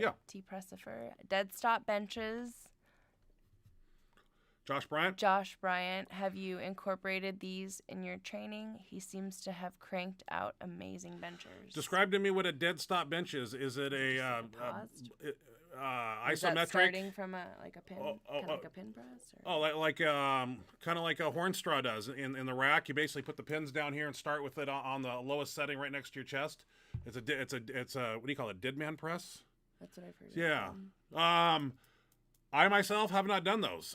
Yeah. T. Pressifer. Dead stop benches. Josh Bryant? Josh Bryant, have you incorporated these in your training? He seems to have cranked out amazing benchers. Describe to me what a dead stop bench is. Is it a is isometric? that starting from a pin, like a pin press? Or? Kind of like a horn straw does in the rack. You basically put the pins down here and start with it on the lowest setting right next to your chest. It's a what do you call it? Dead man press? That's what I've heard. Yeah. I myself have not done those.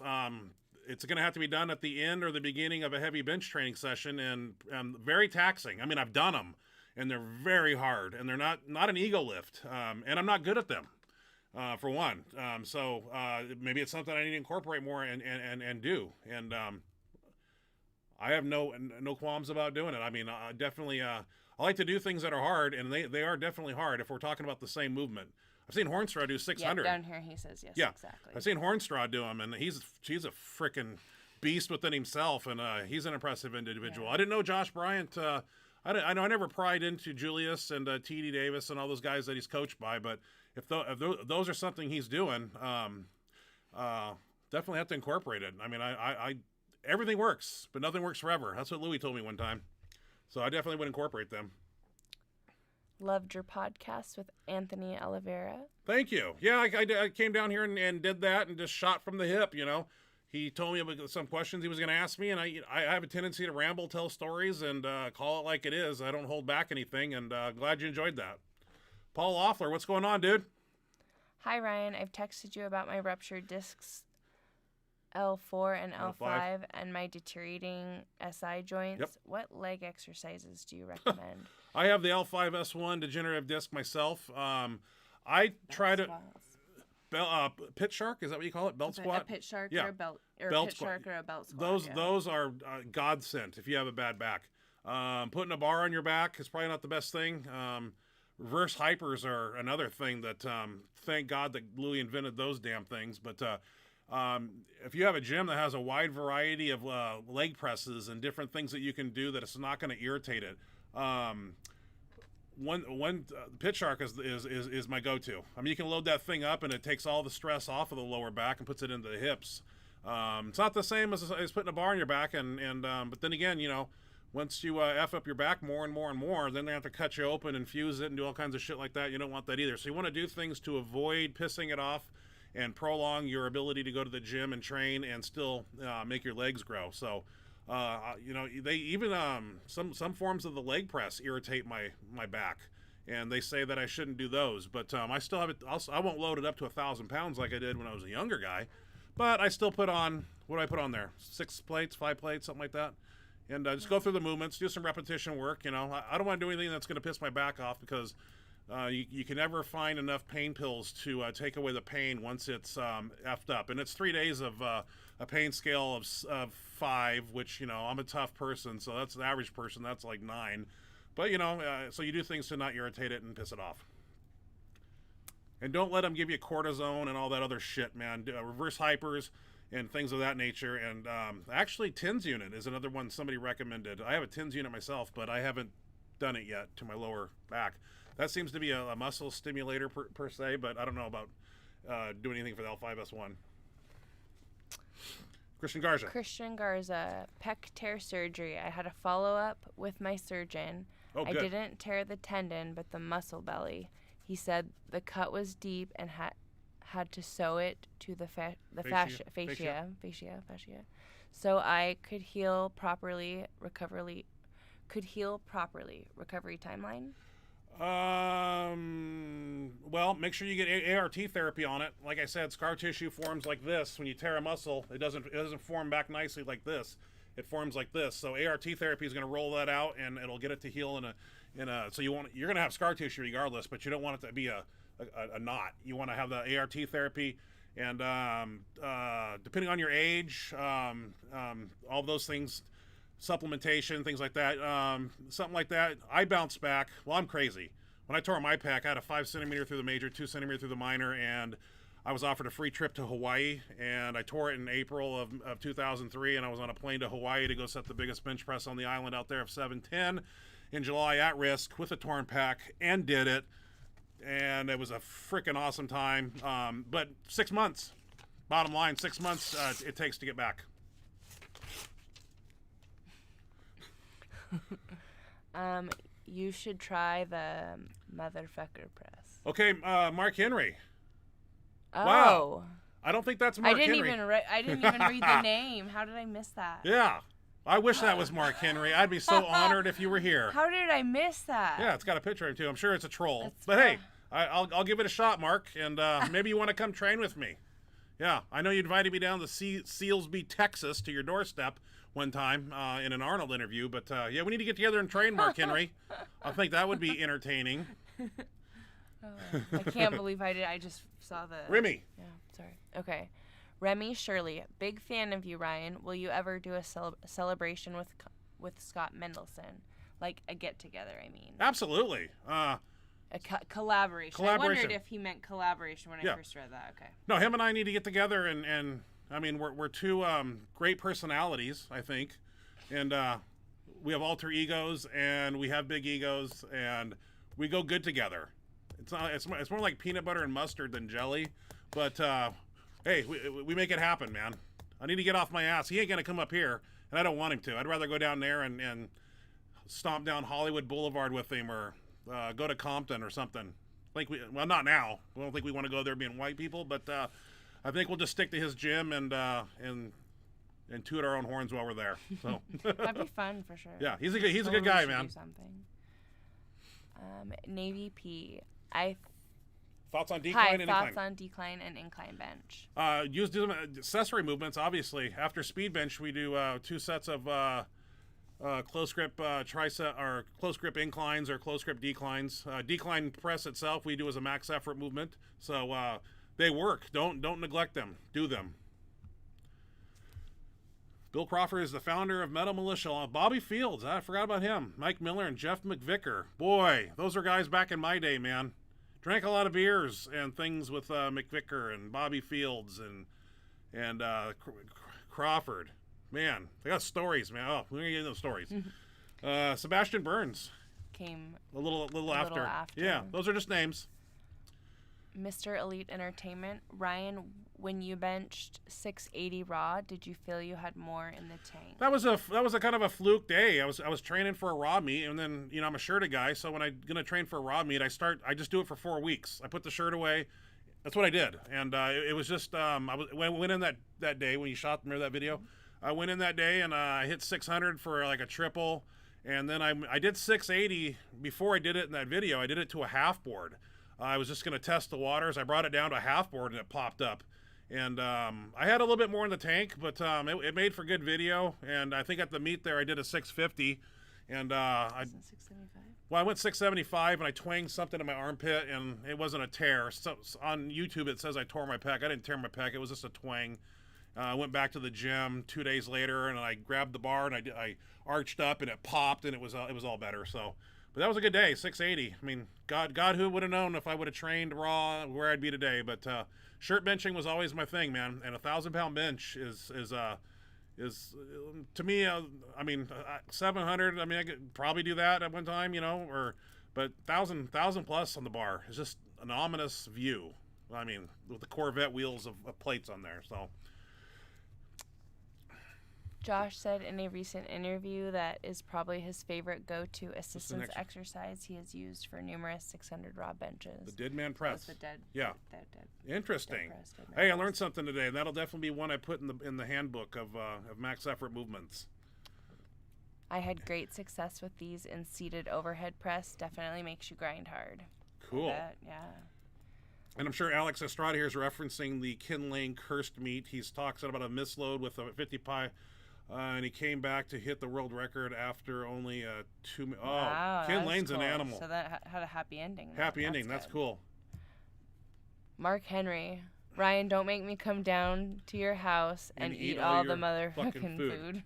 It's going to have to be done at the end or the beginning of a heavy bench training session, and very taxing. I mean, I've done them, and they're very hard, and they're not an ego lift, and I'm not good at them, for one. So maybe it's something I need to incorporate more and do. And I have no qualms about doing it. I mean, definitely, I like to do things that are hard, and they are definitely hard if we're talking about the same movement. I've seen Hornstraw do 600. Yeah, down here he says yes, yeah, exactly. I've seen Hornstraw do them, and he's a freaking beast within himself, and he's an impressive individual. Yeah. I didn't know Josh Bryant. I never pried into Julius and T.D. Davis and all those guys that he's coached by, but if those are something he's doing, definitely have to incorporate it. I mean, I everything works, but nothing works forever. That's what Louis told me one time. So I definitely would incorporate them. Loved your podcast with Anthony Oliveira. Thank you. Yeah, I came down here and did that and just shot from the hip, you know. He told me about some questions he was going to ask me, and I have a tendency to ramble, tell stories, and call it like it is. I don't hold back anything, and glad you enjoyed that. Paul Loeffler, what's going on, dude? Hi, Ryan. I've texted you about my ruptured discs L4 and L5 and my deteriorating SI joints. Yep. What leg exercises do you recommend? I have the L5S1 degenerative disc myself. I try to pit shark. Is that what you call it? Belt squat. A pit shark Yeah. or a belt or Belt pit squat. shark or a belt squat. Those are godsend if you have a bad back. Putting a bar on your back is probably not the best thing. Reverse hypers are another thing that thank God that Louis invented those damn things. But if you have a gym that has a wide variety of leg presses and different things that you can do, that it's not going to irritate it. One pit shark is my go-to. I mean, you can load that thing up and it takes all the stress off of the lower back and puts it into the hips. It's not the same as putting a bar on your back, but then again, you know, once you F up your back more and more and more, then they have to cut you open and fuse it and do all kinds of shit like that. You don't want that either. So you want to do things to avoid pissing it off and prolong your ability to go to the gym and train and still make your legs grow. So, you know, they even some forms of the leg press irritate my back, and they say that I shouldn't do those. But I still have it. I won't load it up to 1,000 pounds like I did when I was a younger guy. But I still put on, what do I put on there? 6 plates, 5 plates, something like that. And just go through the movements, do some repetition work. You know, I don't want to do anything that's going to piss my back off, because you can never find enough pain pills to take away the pain once it's effed up. And it's 3 days of a pain scale of 5, which, you know, I'm a tough person, so that's the average person. That's like 9. But, you know, so you do things to not irritate it and piss it off. And don't let them give you cortisone and all that other shit, man. Reverse hypers and things of that nature. And actually, TENS unit is another one somebody recommended. I have a TENS unit myself, but I haven't done it yet to my lower back. That seems to be a muscle stimulator per se, but I don't know about doing anything for the L5S1. Christian Garza. Pec tear surgery. I had a follow-up with my surgeon. Oh, I good. didn't tear the tendon, but the muscle belly. He said the cut was deep and had to sew it to the fascia, so I could heal properly. Recovery timeline. Well, make sure you get ART therapy on it. Like I said, scar tissue forms like this. When you tear a muscle, it doesn't form back nicely like this. It forms like this. So ART therapy is going to roll that out, and it'll get it to heal so you're going to have scar tissue regardless, but you don't want it to be a knot. You want to have the ART therapy, and depending on your age, all those things, supplementation, things like that, something like that. I bounced back. Well, I'm crazy. When I tore my pec, I had a 5 centimeter through the major, 2 centimeter through the minor, and I was offered a free trip to Hawaii, and I tore it in April of 2003, and I was on a plane to Hawaii to go set the biggest bench press on the island out there of 710 in July at risk with a torn pec, and did it. And it was a freaking awesome time. But 6 months, bottom line, 6 months it takes to get back. You should try the motherfucker press. Okay, Mark Henry. Oh. Wow. I don't think that's Mark I didn't Henry. even read the name. How did I miss that? Yeah. I wish that was Mark Henry. I'd be so honored if you were here. How did I miss that? Yeah, it's got a picture of him too. I'm sure it's a troll. That's But fine. hey, I'll give it a shot, Mark, and maybe you want to come train with me. Yeah, I know you invited me down to Sealsby, Texas, to your doorstep one time in an Arnold interview. But yeah, we need to get together and train, Mark Henry. I think that would be entertaining. I can't believe I did. I just saw the... Remy. Yeah, sorry. Okay. Remy Shirley, big fan of you, Ryan. Will you ever do a celebration with Scott Mendelson? Like a get-together, I mean. Absolutely. A collaboration. I wondered if he meant collaboration when I first read that. Okay. No, him and I need to get together, and I mean, we're two great personalities, I think. And we have alter egos, and we have big egos, and we go good together. It's more like peanut butter and mustard than jelly. But, hey, we make it happen, man. I need to get off my ass. He ain't going to come up here, and I don't want him to. I'd rather go down there and stomp down Hollywood Boulevard with him, or go to Compton or something. Well, not now. I don't think we want to go there being white people, but I think we'll just stick to his gym and toot our own horns while we're there. So that'd be fun for sure. Yeah, he's a good guy, man. Do something. Navy P. Thoughts on decline and incline? Thoughts on decline and incline bench. Use them accessory movements. Obviously, after speed bench, we do 2 sets of close grip tricep or close grip inclines or close grip declines. Decline press itself we do as a max effort movement. So they work. Don't neglect them. Do them. Bill Crawford is the founder of Metal Militia. Bobby Fields, I forgot about him. Mike Miller and Jeff McVicker. Boy, those are guys back in my day, man. Drank a lot of beers and things with McVicker and Bobby Fields and Crawford. Man, they got stories, man. Oh, we're gonna get into those stories. Sebastian Burns came a little after. Yeah, those are just names. Mr. Elite Entertainment, Ryan, when you benched 680 raw, did you feel you had more in the tank? That was a kind of a fluke day. I was training for a raw meet, and then I'm a shirted guy, so when I'm gonna train for a raw meet, I just do it for 4 weeks. I put the shirt away. That's what I did, and it was just when I went in that day when you shot that video. I went in that day and I hit 600 for like a triple, and then I did 680 before I did it in that video. I did it to a half board. I was just going to test the waters. I brought it down to a half board and it popped up. And I had a little bit more in the tank, but it made for good video. And I think at the meet there I did a 650. And I 675. Well, I went 675 and I twanged something in my armpit and it wasn't a tear. So on YouTube it says I tore my pec. I didn't tear my pec. It was just a twang. I went back to the gym 2 days later and I grabbed the bar and I arched up and it popped and it was all better. So, but that was a good day, 680. I mean, God, who would have known if I would have trained raw where I'd be today? But shirt benching was always my thing, man. And 1,000-pound bench is to me. I mean, 700. I mean, I could probably do that at one time, but 1,000 plus on the bar is just an ominous view. I mean, with the Corvette wheels of plates on there, so. Josh said in a recent interview that is probably his favorite go-to assistance exercise he has used for numerous 600 raw benches. The dead man press. The dead. Yeah. Dead Interesting. Press, hey, I learned something today, and that'll definitely be one I put in the handbook of max effort movements. I had great success with these in seated overhead press. Definitely makes you grind hard. Cool. Yeah. And I'm sure Alex Estrada here is referencing the Kennelly cursed meet. He talks about a misload with a 50 pi. And he came back to hit the world record after only 2 minutes. Wow, Ken Lane's an animal. So that had a happy ending. Happy ending. That's cool. Mark Henry. Ryan, don't make me come down to your house and eat all the motherfucking food.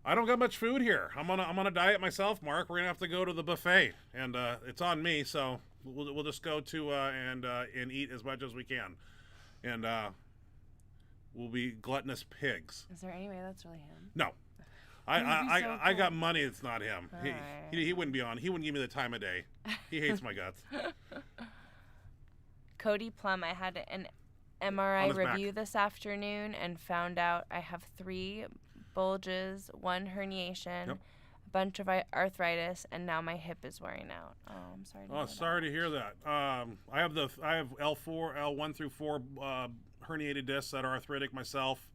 I don't got much food here. I'm on a diet myself, Mark. We're gonna have to go to the buffet, and it's on me. So we'll just go to and eat as much as we can, and we'll be gluttonous pigs. Is there any way that's really him? No. I got money. It's not him. He wouldn't be on. He wouldn't give me the time of day. He hates my guts. Cody Plum, I had an MRI review this afternoon and found out I have 3 bulges, 1 herniation, a bunch of arthritis, and now my hip is wearing out. Oh, I'm sorry. Sorry to hear that. I have L1 through 4 herniated discs that are arthritic myself.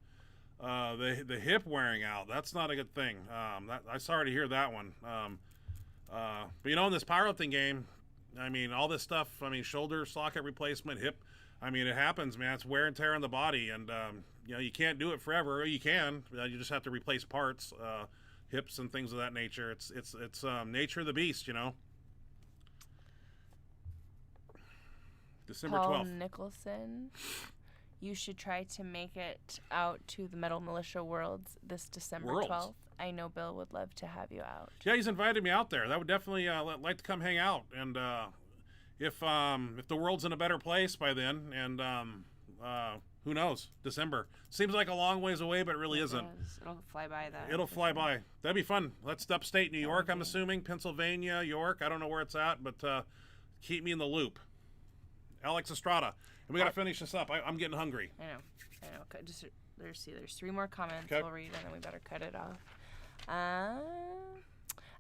The hip wearing out, that's not a good thing. I'm sorry to hear that one. But in this powerlifting game, I mean, all this stuff, shoulder socket replacement, hip, it happens, man. It's wear and tear on the body, and you can't do it forever. You can, you just have to replace parts, hips and things of that nature. It's nature of the beast, December 12th. Paul Nicholson. you should try to make it out to the Metal Militia Worlds this December Worlds? 12th. I know Bill would love to have you out. Yeah, he's invited me out there. That would definitely like to come hang out. And if the world's in a better place by then, and who knows, December seems like a long ways away, but it really isn't. It'll fly by though. It'll fly by. That'd be fun. Let's upstate New York. I'm assuming Pennsylvania, York. I don't know where it's at, but keep me in the loop. Alex Estrada, and we got to finish this up. I'm getting hungry. I know. Just there's 3 more comments. Okay. We'll read and then we better cut it off.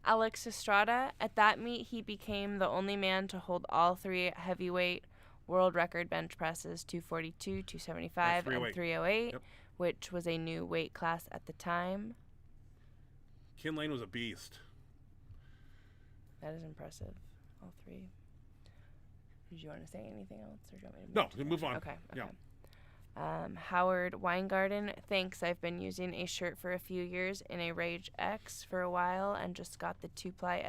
Alex Estrada, at that meet, he became the only man to hold all 3 heavyweight world record bench presses, 242, 275, and 308, Yep. which was a new weight class at the time. Ken Lane was a beast. That is impressive. All 3. Did you want to say anything else, or do you want me to No, to the move next? on. Okay. Yeah. Howard Weingarten, thanks. I've been using a shirt for a few years in a Rage X for a while and just got the 2-ply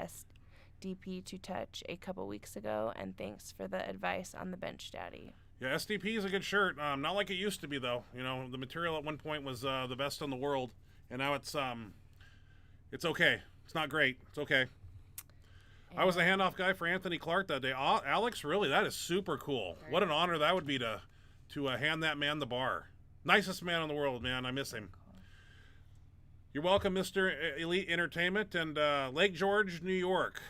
SDP to touch a couple weeks ago. And thanks for the advice on the Bench Daddy. Yeah, SDP is a good shirt. Not like it used to be, though. You know, the material at one point was the best in the world, and now it's okay. It's not great. It's okay. I was the handoff guy for Anthony Clark that day. Alex, really, that is super cool. What an honor that would be to hand that man the bar. Nicest man in the world, man. I miss him. You're welcome, Mr. Elite Entertainment, and Lake George, New York,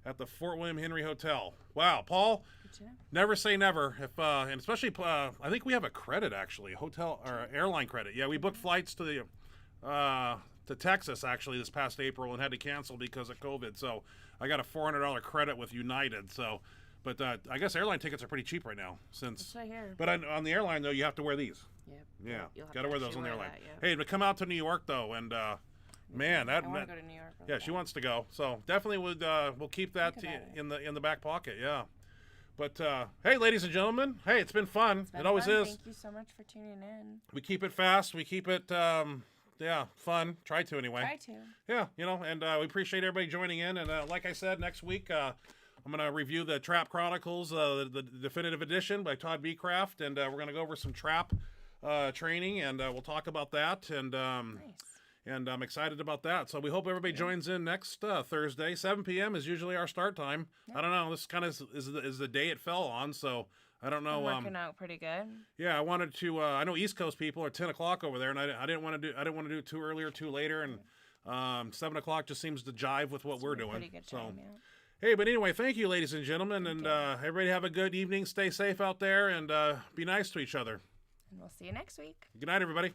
at the Fort William Henry Hotel. Wow, Paul. Never say never. If and especially, I think we have a credit actually, hotel or airline credit. Yeah, we booked flights to Texas actually this past April and had to cancel because of COVID. So I got a $400 credit with United. So, but I guess airline tickets are pretty cheap right now since. That's what I hear. But on the airline though, you have to wear these. Yep. Yeah, You'll have got to wear those actually on the wear airline. that, Hey, but come out to New York though, and man, I want to go to New York. yeah, she wants to go. So definitely would we'll keep that in the back pocket. Yeah. But hey, ladies and gentlemen, hey, it's been fun. It always is. Thank you so much for tuning in. We keep it fast. We keep it fun. Try to anyway. Try to. Yeah, you know, and we appreciate everybody joining in. And like I said, next week I'm going to review the Trap Chronicles, the definitive edition by Todd Beecraft, and we're going to go over some trap training, and we'll talk about that. And Nice. and I'm excited about that. So we hope everybody joins in next Thursday. 7 p.m. is usually our start time. I don't know. This kind of is the day it fell on, so I don't know. Working out pretty good. Yeah, I wanted to. I know East Coast people are 10 o'clock over there, and I didn't want to do it too early or too later, and 7 o'clock just seems to jive with what we're doing. Pretty good time, yeah. Hey, but anyway, thank you, ladies and gentlemen, and everybody have a good evening. Stay safe out there, and be nice to each other. And we'll see you next week. Good night, everybody.